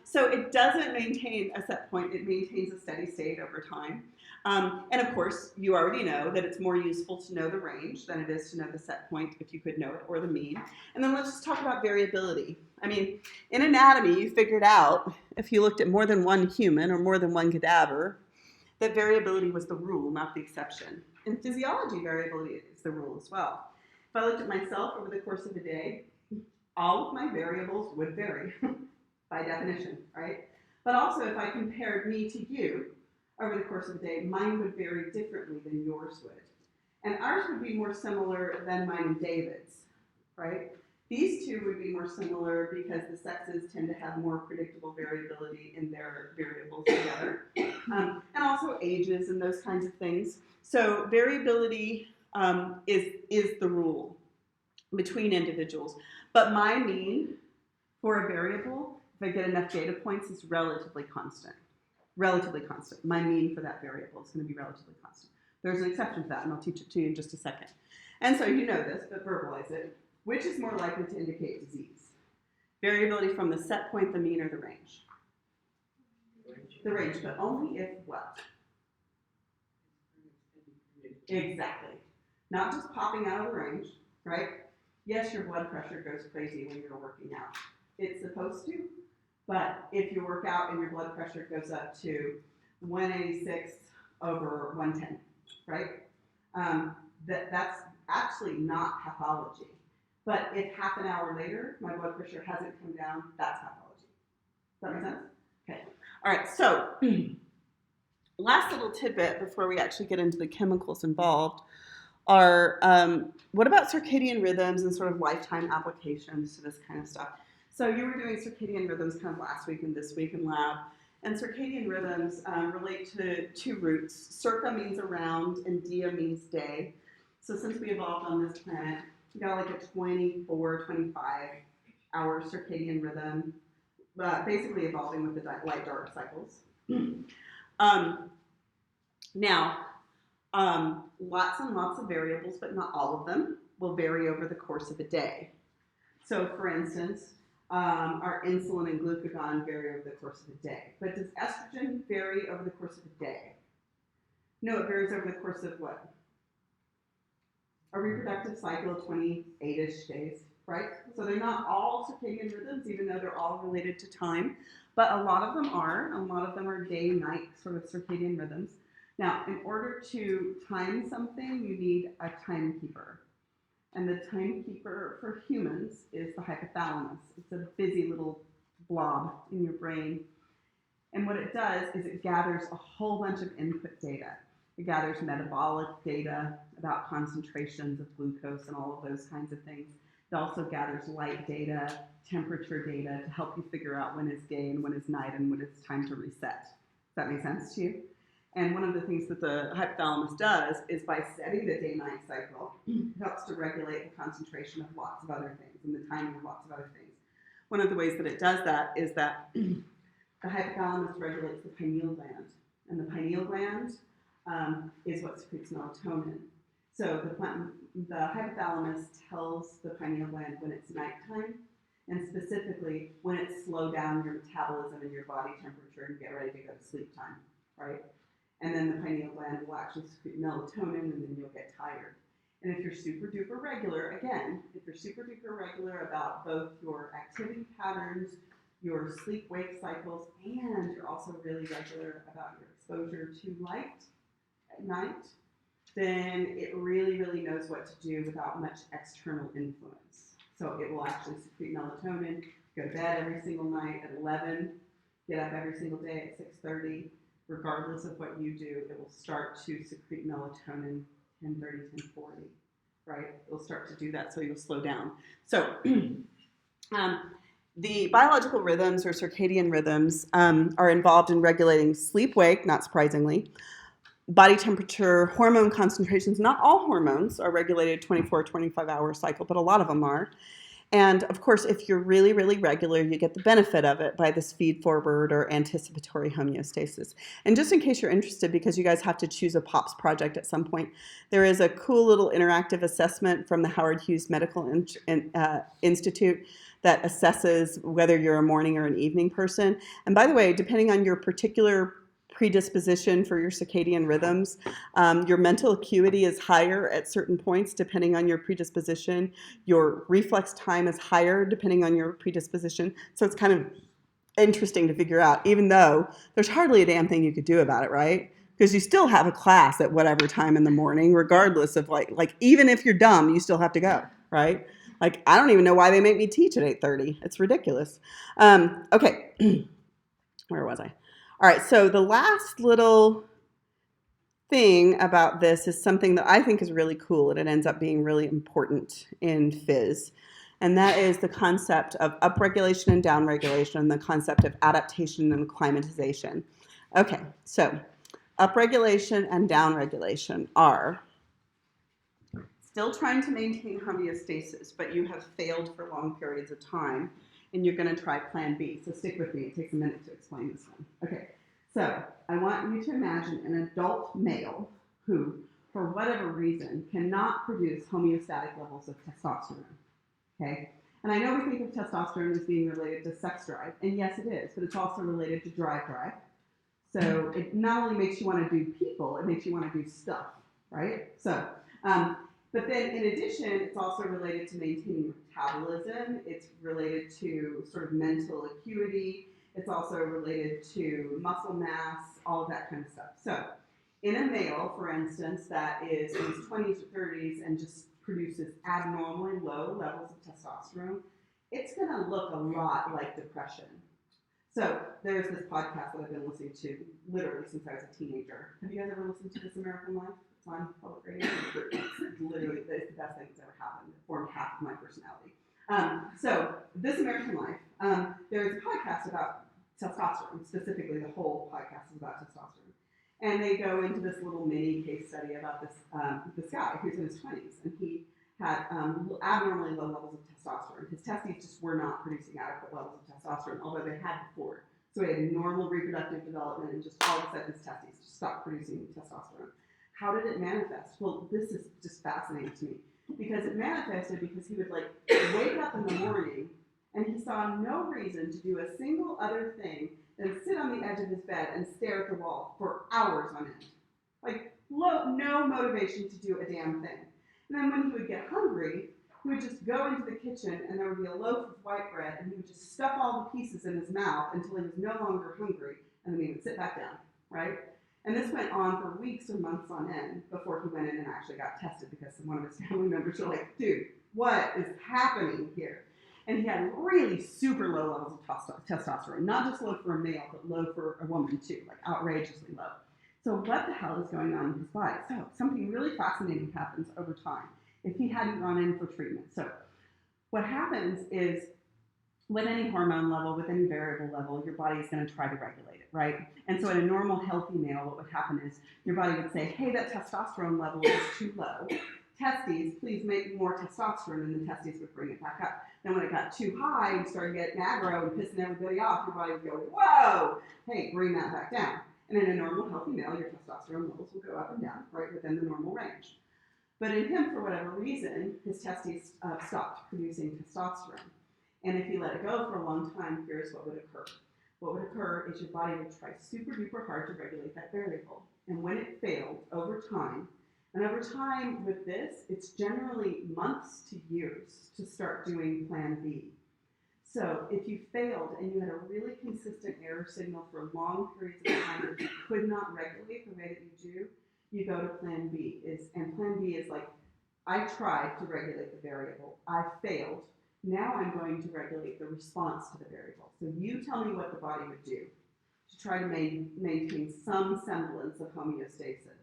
So it doesn't maintain a set point. It maintains a steady state over time. And of course, you already know that it's more useful to know the range than it is to know the set point, if you could know it, or the mean. And then let's just talk about variability. I mean, in anatomy, you figured out, if you looked at more than one human or more than one cadaver, that variability was the rule, not the exception. In physiology, variability is the rule as well. If I looked at myself over the course of a day, all of my variables would vary by definition, right? But also, if I compared me to you over the course of the day, mine would vary differently than yours would. And ours would be more similar than mine and David's, right? These two would be more similar because the sexes tend to have more predictable variability in their variables together, and also ages and those kinds of things. So variability is the rule between individuals. But my mean for a variable, if I get enough data points, is relatively constant. Relatively constant. My mean for that variable is going to be relatively constant. There's an exception to that, and I'll teach it to you in just a second. And so you know this, but verbalize it. Which is more likely to indicate disease? Variability from the set point, the mean, or the range? The range, but only if what? Exactly. Not just popping out of the range, right? Yes, your blood pressure goes crazy when you're working out. It's supposed to, but if you work out and your blood pressure goes up to 186 over 110, right? That's actually not pathology. But if half an hour later, my blood pressure hasn't come down, that's pathology. Does that make sense? Okay. All right, so last little tidbit before we actually get into the chemicals involved are, what about circadian rhythms and sort of lifetime applications to this kind of stuff? So you were doing circadian rhythms kind of last week and this week in lab. And circadian rhythms relate to two roots. Circa means around and dia means day. So since we evolved on this planet, we got like a 24, 25-hour circadian rhythm, basically evolving with the light-dark cycles. Now, lots and lots of variables, but not all of them, will vary over the course of a day. So, for instance, our insulin and glucagon vary over the course of a day. But does estrogen vary over the course of a day? No, it varies over the course of what? A reproductive cycle of 28-ish days, right? So they're not all circadian rhythms, even though they're all related to time. But a lot of them are. A lot of them are day-night sort of circadian rhythms. Now, in order to time something, you need a timekeeper. And the timekeeper for humans is the hypothalamus. It's a busy little blob in your brain. And what it does is it gathers a whole bunch of input data. It gathers metabolic data about concentrations of glucose and all of those kinds of things. It also gathers light data, temperature data to help you figure out when is day and when is night and when it's time to reset. Does that make sense to you? And one of the things that the hypothalamus does is by setting the day-night cycle, it helps to regulate the concentration of lots of other things and the timing of lots of other things. One of the ways that it does that is that the hypothalamus regulates the pineal gland. And the pineal gland is what secretes melatonin. So the hypothalamus tells the pineal gland when it's nighttime, and specifically when it slows down your metabolism and your body temperature and get ready to go to sleep time, right? And then the pineal gland will actually secrete melatonin, and then you'll get tired. And if you're super duper regular, again, if you're super duper regular about both your activity patterns, your sleep-wake cycles, and you're also really regular about your exposure to light at night, then it really, really knows what to do without much external influence. So it will actually secrete melatonin, go to bed every single night at 11, get up every single day at 6:30. Regardless of what you do, it will start to secrete melatonin 10:30, 10:40, right? It will start to do that, so you'll slow down. So the biological rhythms or circadian rhythms are involved in regulating sleep-wake, not surprisingly, body temperature, hormone concentrations. Not all hormones are regulated 24, 25-hour cycle, but a lot of them are. And of course, if you're really, really regular, you get the benefit of it by this feed-forward or anticipatory homeostasis. And just in case you're interested, because you guys have to choose a POPs project at some point, there is a cool little interactive assessment from the Howard Hughes Medical Institute that assesses whether you're a morning or an evening person. And by the way, depending on your particular predisposition for your circadian rhythms, your mental acuity is higher at certain points depending on your predisposition. Your reflex time is higher depending on your predisposition. So it's kind of interesting to figure out, even though there's hardly a damn thing you could do about it, right? Because you still have a class at whatever time in the morning, regardless of like even if you're dumb, you still have to go, right? Like, I don't even know why they make me teach at 8:30. It's ridiculous. Okay, where was I? All right, so the last little thing about this is something that I think is really cool, and it ends up being really important in phys, and that is the concept of upregulation and downregulation, the concept of adaptation and acclimatization. Okay, so upregulation and downregulation are still trying to maintain homeostasis, but you have failed for long periods of time, and you're going to try plan B. So stick with me. It takes a minute to explain this one. Okay, so I want you to imagine an adult male who, for whatever reason, cannot produce homeostatic levels of testosterone. Okay? And I know we think of testosterone as being related to sex drive, and yes, it is, but it's also related to drive. So it not only makes you want to do people, it makes you want to do stuff, right? So, but then in addition, it's also related to maintaining metabolism. It's related to sort of mental acuity. It's also related to muscle mass, all of that kind of stuff. So in a male, for instance, that is in his 20s or 30s and just produces abnormally low levels of testosterone, it's going to look a lot like depression. So there's this podcast that I've been listening to literally since I was a teenager. Have you guys ever listened to This American Life? It's on public radio. It's literally the best thing that's ever happened. It formed half of my personality. So This American Life, there's a podcast about testosterone. Specifically, the whole podcast is about testosterone. And they go into this little mini case study about this guy who's in his 20s, and he had abnormally low levels of testosterone. His testes just were not producing adequate levels of testosterone, although they had before. So he had normal reproductive development, and just all of a sudden his testes just stopped producing testosterone. How did it manifest? Well, this is just fascinating to me, because it manifested because he would wake up in the morning and he saw no reason to do a single other thing than sit on the edge of his bed and stare at the wall for hours on end. No motivation to do a damn thing. And then when he would get hungry, he would just go into the kitchen and there would be a loaf of white bread, and he would just stuff all the pieces in his mouth until he was no longer hungry, and then he would sit back down, right? And this went on for weeks or months on end before he went in and actually got tested, because one of his family members were like, dude, what is happening here? And he had really super low levels of testosterone, not just low for a male, but low for a woman too, like outrageously low. So what the hell is going on in his body? So something really fascinating happens over time if he hadn't gone in for treatment. So what happens is, with any hormone level, with any variable level, your body is going to try to regulate it, right? And so in a normal, healthy male, what would happen is your body would say, hey, that testosterone level is too low. Testes, please make more testosterone, and the testes would bring it back up. Then when it got too high and started getting aggro and pissing everybody off, your body would go, whoa, hey, bring that back down. And in a normal, healthy male, your testosterone levels will go up and down, right, within the normal range. But in him, for whatever reason, his testes stopped producing testosterone. And if you let it go for a long time, here's what would occur. What would occur is your body would try super duper hard to regulate that variable. And when it failed over time, and over time with this, it's generally months to years to start doing plan B. So if you failed and you had a really consistent error signal for long periods of time that you could not regulate the way that you do, you go to plan B. And plan B is like, I tried to regulate the variable, I failed, now I'm going to regulate the response to the variable. So you tell me what the body would do to try to maintain some semblance of homeostasis.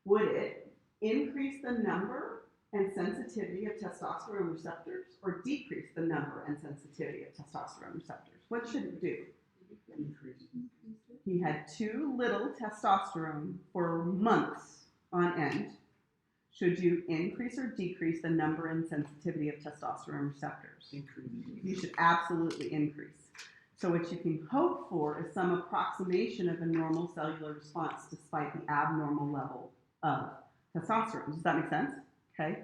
Would it increase the number and sensitivity of testosterone receptors, or decrease the number and sensitivity of testosterone receptors? What should it do? Increase. He had too little testosterone for months on end. Should you increase or decrease the number and sensitivity of testosterone receptors? Increase. You should absolutely increase. So what you can hope for is some approximation of a normal cellular response despite the abnormal level of testosterone. Does that make sense? Okay.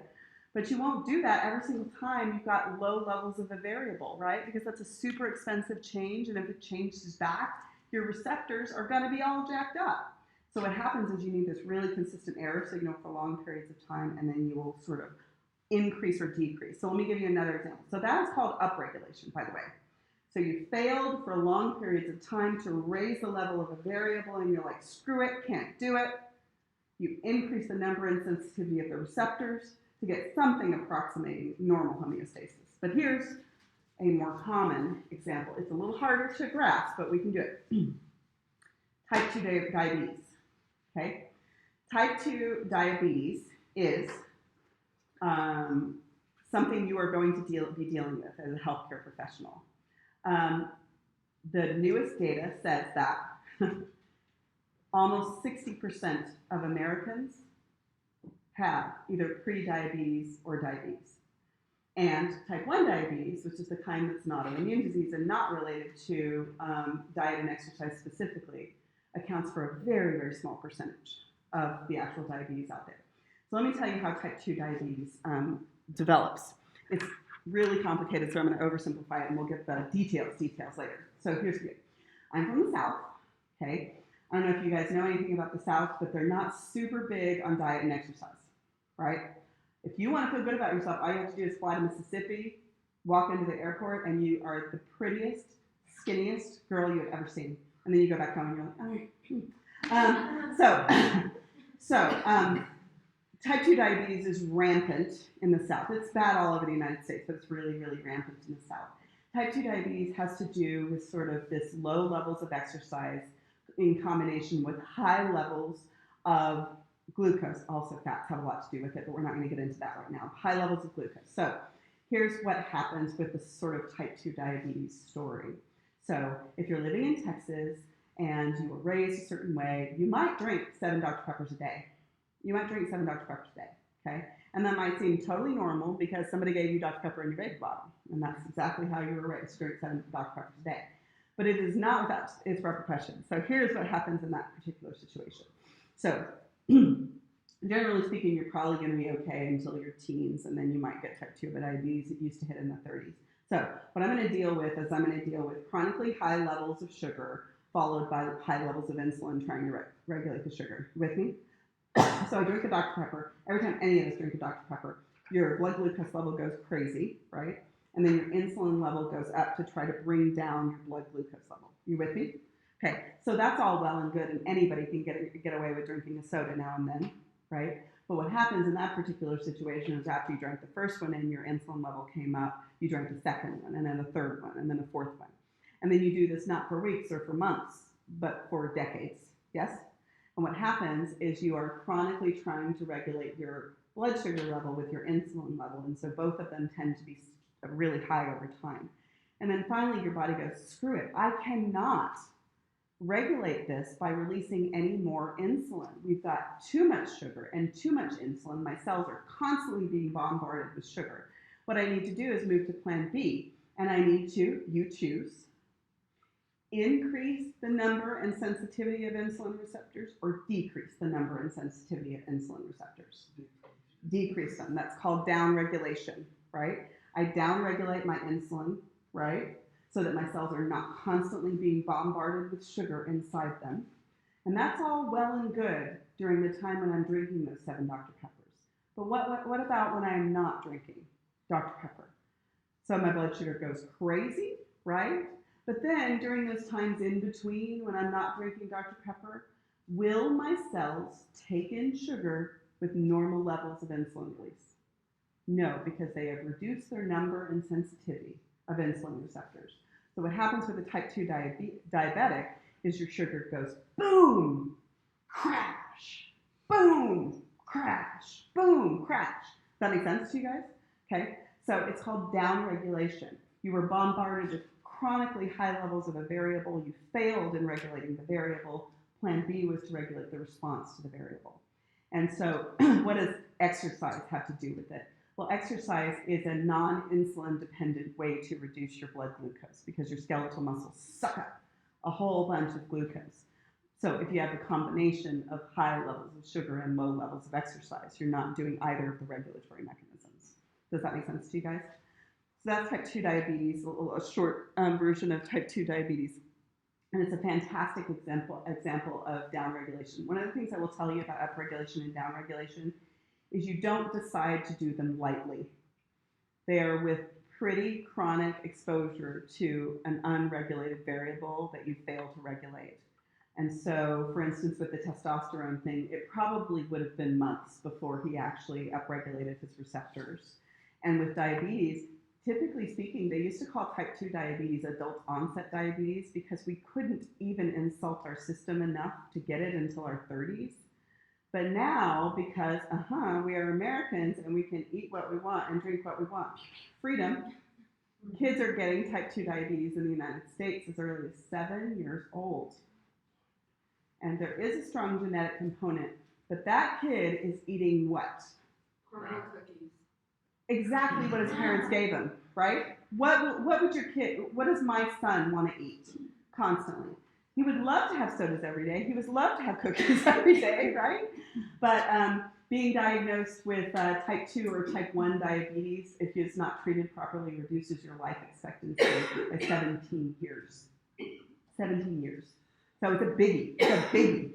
But you won't do that every single time you've got low levels of a variable, right? Because that's a super expensive change, and if it changes back, your receptors are going to be all jacked up. So what happens is you need this really consistent error signal for long periods of time, and then you will sort of increase or decrease. So let me give you another example. So that is called upregulation, by the way. So you failed for long periods of time to raise the level of a variable, and you're like, screw it, can't do it. You increase the number and sensitivity of the receptors to get something approximating normal homeostasis. But here's a more common example. It's a little harder to grasp, but we can do it. Type 2 diabetes. Okay? Type 2 diabetes is something you are going to be dealing with as a healthcare professional. The newest data says that almost 60% of Americans have either pre-diabetes or diabetes. And type 1 diabetes, which is the kind that's not an immune disease and not related to diet and exercise specifically, accounts for a very, very small percentage of the actual diabetes out there. So let me tell you how type 2 diabetes develops. It's really complicated, so I'm going to oversimplify it, and we'll get the details later. So here's the deal. I'm from the South, okay? I don't know if you guys know anything about the South, but they're not super big on diet and exercise, right? If you want to feel good about yourself, all you have to do is fly to Mississippi, walk into the airport, and you are the prettiest, skinniest girl you have ever seen. And then you go back home and you're like, oh. Type 2 diabetes is rampant in the South. It's bad all over the United States, but it's really, really rampant in the South. Type 2 diabetes has to do with sort of this low levels of exercise in combination with high levels of glucose. Also, fats have a lot to do with it, but we're not going to get into that right now. High levels of glucose. So here's what happens with this sort of type 2 diabetes story. So if you're living in Texas and you were raised a certain way, you might drink 7 Dr. Peppers a day. You might drink 7 Dr. Peppers a day, okay? And that might seem totally normal because somebody gave you Dr. Pepper in your baby bottle, and that's exactly how you were raised, to drink 7 Dr. Peppers a day. But it is not without its repercussions. So here's what happens in that particular situation. So generally speaking, you're probably going to be okay until your teens, and then you might get type 2 diabetes. It used to hit in the 30s. So what I'm going to deal with is I'm going to deal with chronically high levels of sugar followed by high levels of insulin trying to regulate the sugar. You with me? So I drink a Dr. Pepper. Every time any of us drink a Dr. Pepper, your blood glucose level goes crazy, right? And then your insulin level goes up to try to bring down your blood glucose level. You with me? Okay, so that's all well and good, and anybody can get away with drinking a soda now and then, right? But what happens in that particular situation is after you drank the first one and your insulin level came up, you drank the second one, and then the third one, and then the fourth one. And then you do this not for weeks or for months, but for decades, yes? And what happens is you are chronically trying to regulate your blood sugar level with your insulin level, and so both of them tend to be really high over time. And then finally your body goes, screw it, I cannot regulate this by releasing any more insulin. We've got too much sugar and too much insulin. My cells are constantly being bombarded with sugar. What I need to do is move to plan B, and I need to, you choose, increase the number and sensitivity of insulin receptors or decrease the number and sensitivity of insulin receptors. Decrease them. That's called downregulation, right? I downregulate my insulin right? So that my cells are not constantly being bombarded with sugar inside them. And that's all well and good during the time when I'm drinking those 7 Dr. Peppers. But what about when I'm not drinking Dr. Pepper? So my blood sugar goes crazy, right? But then during those times in between when I'm not drinking Dr. Pepper, will my cells take in sugar with normal levels of insulin release? No, because they have reduced their number and sensitivity of insulin receptors. So what happens with a type 2 diabetic is your sugar goes boom, crash, boom, crash, boom, crash. Does that make sense to you guys? Okay, so it's called downregulation. You were bombarded with chronically high levels of a variable. You failed in regulating the variable. Plan B was to regulate the response to the variable. And so what does exercise have to do with it? Well, exercise is a non-insulin dependent way to reduce your blood glucose because your skeletal muscles suck up a whole bunch of glucose. So if you have a combination of high levels of sugar and low levels of exercise, you're not doing either of the regulatory mechanisms. Does that make sense to you guys? So that's type 2 diabetes, a short version of type 2 diabetes. And it's a fantastic example of downregulation. One of the things I will tell you about upregulation and downregulation is you don't decide to do them lightly. They are with pretty chronic exposure to an unregulated variable that you fail to regulate. And so, for instance, with the testosterone thing, it probably would have been months before he actually upregulated his receptors. And with diabetes, typically speaking, they used to call type 2 diabetes adult onset diabetes because we couldn't even insult our system enough to get it until our 30s. But now, because, we are Americans and we can eat what we want and drink what we want, freedom, kids are getting type 2 diabetes in the United States as early as 7 years old. And there is a strong genetic component, but that kid is eating what? Caramel cookies. Exactly what his parents gave him, right? What does my son want to eat constantly? He would love to have sodas every day. He would love to have cookies every day, right? But being diagnosed with type 2 or type 1 diabetes, if it's not treated properly, reduces your life expectancy by 17 years. 17 years. So it's a biggie. It's a biggie.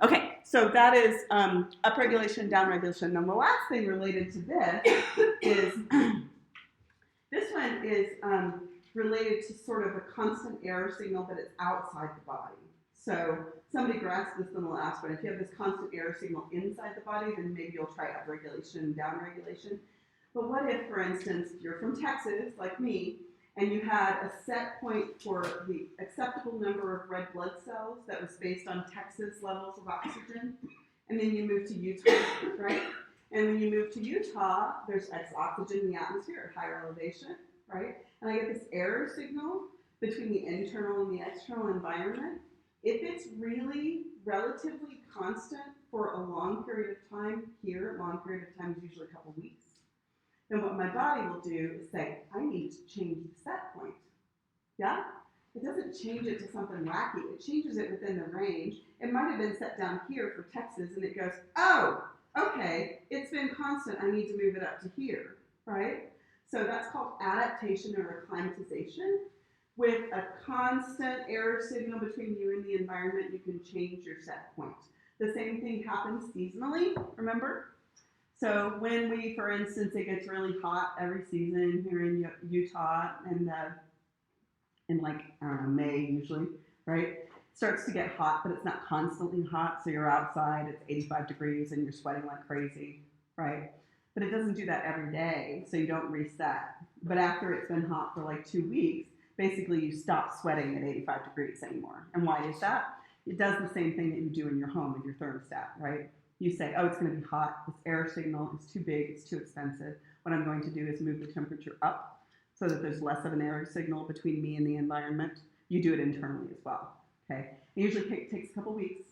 Okay, so that is upregulation and downregulation. Now the last thing related to this is, this one is related to sort of a constant error signal, but it's outside the body. So somebody grasped this in the last one. If you have this constant error signal inside the body, then maybe you'll try upregulation and downregulation. But what if, for instance, you're from Texas, like me, and you had a set point for the acceptable number of red blood cells that was based on Texas levels of oxygen, and then you move to Utah, right? And when you move to Utah, there's X oxygen in the atmosphere at higher elevation, right? And I get this error signal between the internal and the external environment. If it's really relatively constant for a long period of time, here, a long period of time is usually a couple weeks, then what my body will do is say, I need to change the set point. Yeah? It doesn't change it to something wacky. It changes it within the range. It might have been set down here for Texas, and it goes, oh, okay, it's been constant. I need to move it up to here, right? So that's called adaptation or acclimatization. With a constant error signal between you and the environment, you can change your set point. The same thing happens seasonally, remember? So when we, for instance, it gets really hot every season here in Utah, and in like, I don't know, May usually, right? It starts to get hot, but it's not constantly hot, so you're outside, it's 85 degrees, and you're sweating like crazy, right? But it doesn't do that every day, so you don't reset. But after it's been hot for like 2 weeks, basically you stop sweating at 85 degrees anymore. And why is that? It does the same thing that you do in your home with your thermostat, right? You say, oh, it's going to be hot. This error signal is too big. It's too expensive. What I'm going to do is move the temperature up so that there's less of an error signal between me and the environment. You do it internally as well, okay? It usually takes a couple weeks.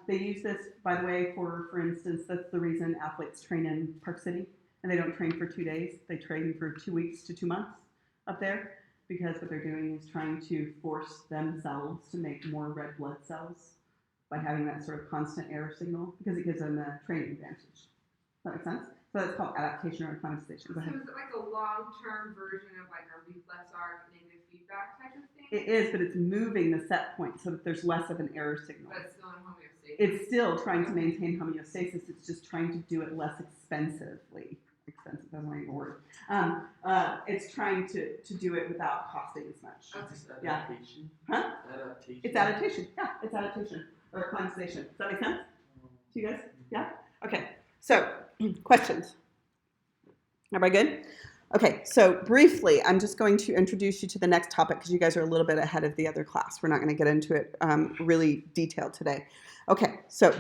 They use this, by the way, for instance, that's the reason athletes train in Park City, and they don't train for 2 days. They train for 2 weeks to 2 months up there, because what they're doing is trying to force themselves to make more red blood cells by having that sort of constant error signal, because it gives them a training advantage. that make sense? So that's called adaptation or acclimatization. Go So ahead. is it like a long-term version of like a reflex arc negative feedback type of thing? It is, but it's moving the set point so that there's less of an error signal. But it's still in homeostasis. It's still trying to maintain homeostasis. It's just trying to do it less expensively. Expensive, that's not even a word. It's trying to do it without costing as much. Okay. Is this Yeah. adaptation? Huh? Adaptation. It's adaptation. Yeah, it's adaptation or acclimatization. Does that make sense to you guys? Yeah? Okay. So, questions? Everybody good? Okay, so briefly, I'm just going to introduce you to the next topic because you guys are a little bit ahead of the other class. We're not going to get into it really detailed today. Okay, so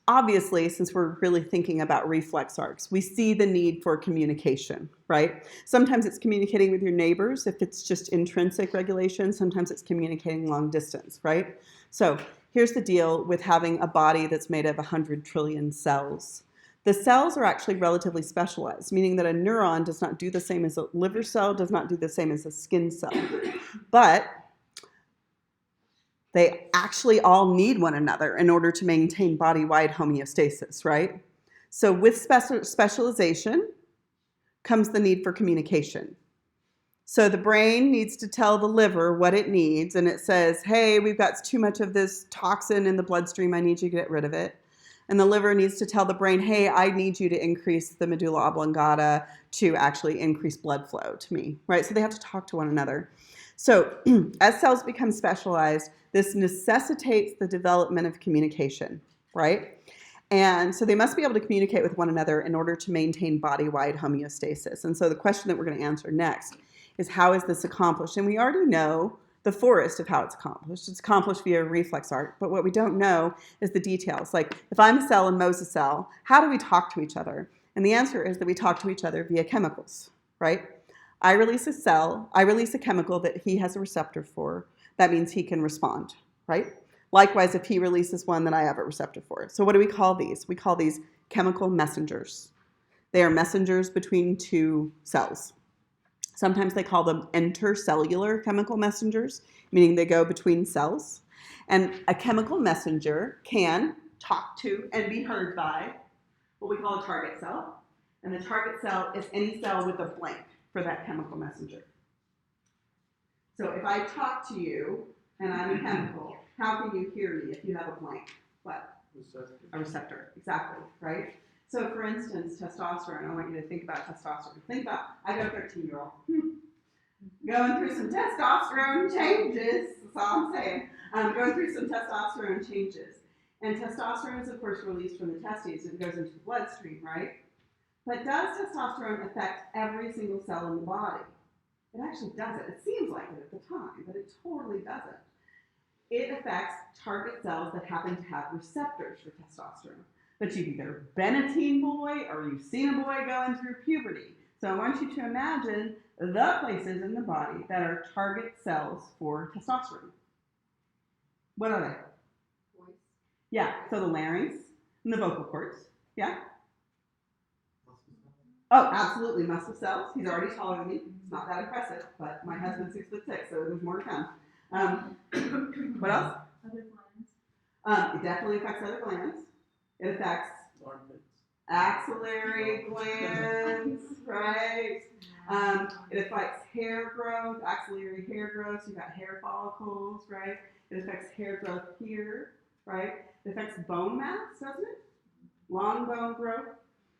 obviously, since we're really thinking about reflex arcs, we see the need for communication, right? Sometimes it's communicating with your neighbors if it's just intrinsic regulation. Sometimes it's communicating long distance, right? So here's the deal with having a body that's made of 100 trillion cells. The cells are actually relatively specialized, meaning that a neuron does not do the same as a liver cell, does not do the same as a skin cell. But they actually all need one another in order to maintain body-wide homeostasis, right? So with specialization comes the need for communication. So the brain needs to tell the liver what it needs, and it says, hey, we've got too much of this toxin in the bloodstream, I need you to get rid of it. And the liver needs to tell the brain, hey, I need you to increase the medulla oblongata to actually increase blood flow to me, right? So they have to talk to one another. So as cells become specialized, this necessitates the development of communication, right? And so they must be able to communicate with one another in order to maintain body-wide homeostasis. And so the question that we're going to answer next is, how is this accomplished? And we already know the forest of how it's accomplished. It's accomplished via a reflex arc, but what we don't know is the details. Like, if I'm a cell and Mo's a cell, how do we talk to each other? And the answer is that we talk to each other via chemicals, right? I release a chemical that he has a receptor for. That means he can respond, right? Likewise, if he releases one that I have a receptor for. So what do we call these? We call these chemical messengers. They are messengers between two cells. Sometimes they call them intercellular chemical messengers, meaning they go between cells. And a chemical messenger can talk to and be heard by what we call a target cell. And the target cell is any cell with a blank for that chemical messenger. So if I talk to you and I'm a chemical, how can you hear me if you have a blank? What? A receptor, exactly, right? So for instance, testosterone, I want you to think about testosterone. Think about, I got a 13-year-old. Going through some testosterone changes, that's all I'm saying. Going through some testosterone changes. And testosterone is, of course, released from the testes and goes into the bloodstream, right? But does testosterone affect every single cell in the body? It actually doesn't. It seems like it at the time, but it totally doesn't. It affects target cells that happen to have receptors for testosterone. But you've either been a teen boy or you've seen a boy going through puberty. So I want you to imagine the places in the body that are target cells for testosterone. What are they? Voice. Yeah, so the larynx and the vocal cords. Yeah? Oh, absolutely, muscle cells. He's already taller than me. It's not that impressive, but my husband's 6'6", so there's more to come. What else? Other glands. It definitely affects other glands. It affects Armpits. axillary glands, right? It affects hair growth, axillary hair growth. So you've got hair follicles, right? It affects hair growth here, right? It affects bone mass, doesn't it? Long bone growth.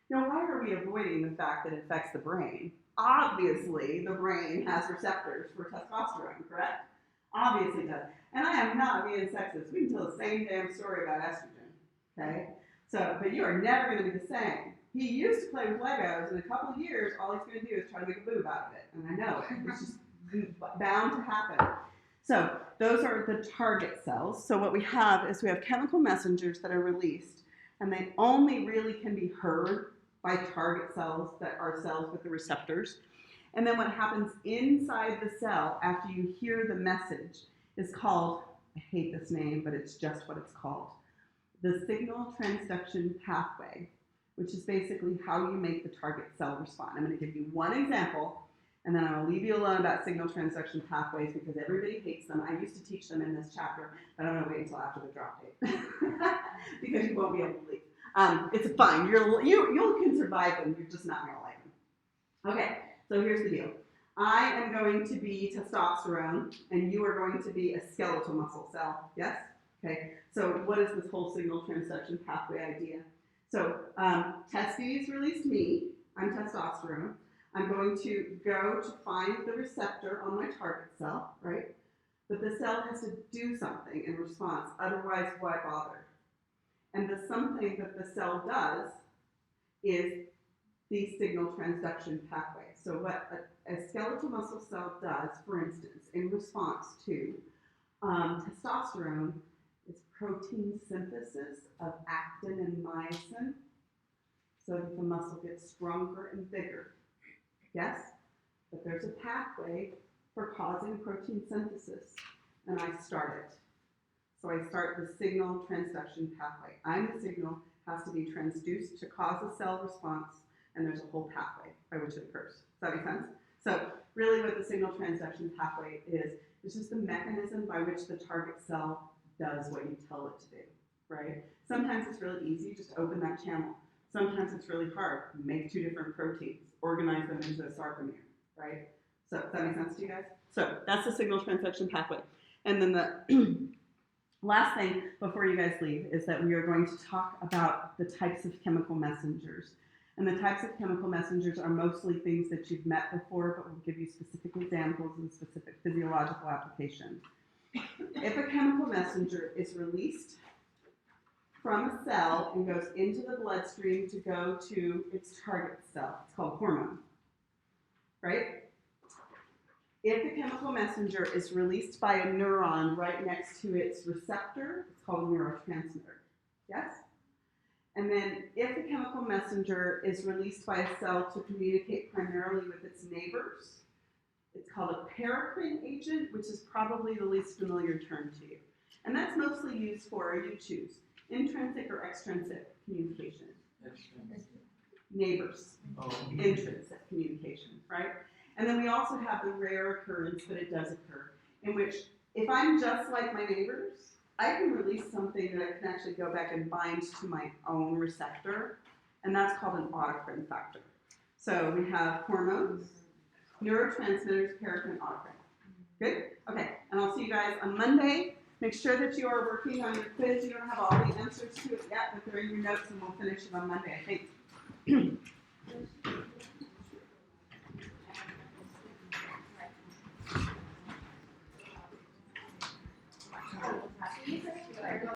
Now, why are we avoiding the fact that it affects the brain? Obviously, the brain has receptors for testosterone, correct? Obviously it does. And I am not being sexist. We can tell the same damn story about estrogen, okay? So, but you are never going to be the same. He used to play with Legos, and in a couple of years, all he's going to do is try to make a boob out of it. And I know it. It's just bound to happen. So those are the target cells. So what we have is we have chemical messengers that are released, and they only really can be heard by target cells that are cells with the receptors. And then what happens inside the cell after you hear the message is called, I hate this name, but it's just what it's called, the signal transduction pathway, which is basically how you make the target cell respond. I'm going to give you one example, and then I'll leave you alone about signal transduction pathways because everybody hates them. I used to teach them in this chapter, but I'm going to wait until after the drop date because you won't be able to leave. It's fine. You can survive them. You're just not gonna like them. Okay. So here's the deal. I am going to be testosterone, and you are going to be a skeletal muscle cell. Yes. Okay. So what is this whole signal transduction pathway idea? So testes released me. I'm testosterone. I'm going to go to find the receptor on my target cell, right? But the cell has to do something in response. Otherwise, why bother? And the something that the cell does is the signal transduction pathway. So what a skeletal muscle cell does, for instance, in response to testosterone, is protein synthesis of actin and myosin so that the muscle gets stronger and bigger. Yes? But there's a pathway for causing protein synthesis, and I start it. So I start the signal transduction pathway. I'm the signal has to be transduced to cause a cell response, and there's a whole pathway by which it occurs. Does that make sense? So really what the signal transduction pathway is, it's just the mechanism by which the target cell does what you tell it to do, right? Sometimes it's really easy, just open that channel. Sometimes it's really hard, make 2 different proteins, organize them into a sarcomere, right? So does that make sense to you guys? So that's the signal transduction pathway. And then the last thing before you guys leave is that we are going to talk about the types of chemical messengers. And the types of chemical messengers are mostly things that you've met before, but we'll give you specific examples and specific physiological applications. If a chemical messenger is released from a cell and goes into the bloodstream to go to its target cell, it's called hormone, right? If the chemical messenger is released by a neuron right next to its receptor, it's called a neurotransmitter. Yes? And then if the chemical messenger is released by a cell to communicate primarily with its neighbors, it's called a paracrine agent, which is probably the least familiar term to you. And that's mostly used for, you choose, intrinsic or extrinsic communication. Neighbors. Oh. Intrinsic communication, right? And then we also have the rare occurrence, but it does occur, in which if I'm just like my neighbors, I can release something that can actually go back and bind to my own receptor, and that's called an autocrine factor. So we have hormones, neurotransmitters, paracrine, autocrine. Good? Okay, and I'll see you guys on Monday. Make sure that you are working on your quiz. You don't have all the answers to it yet, but they're in your notes, and we'll finish it on Monday, I think.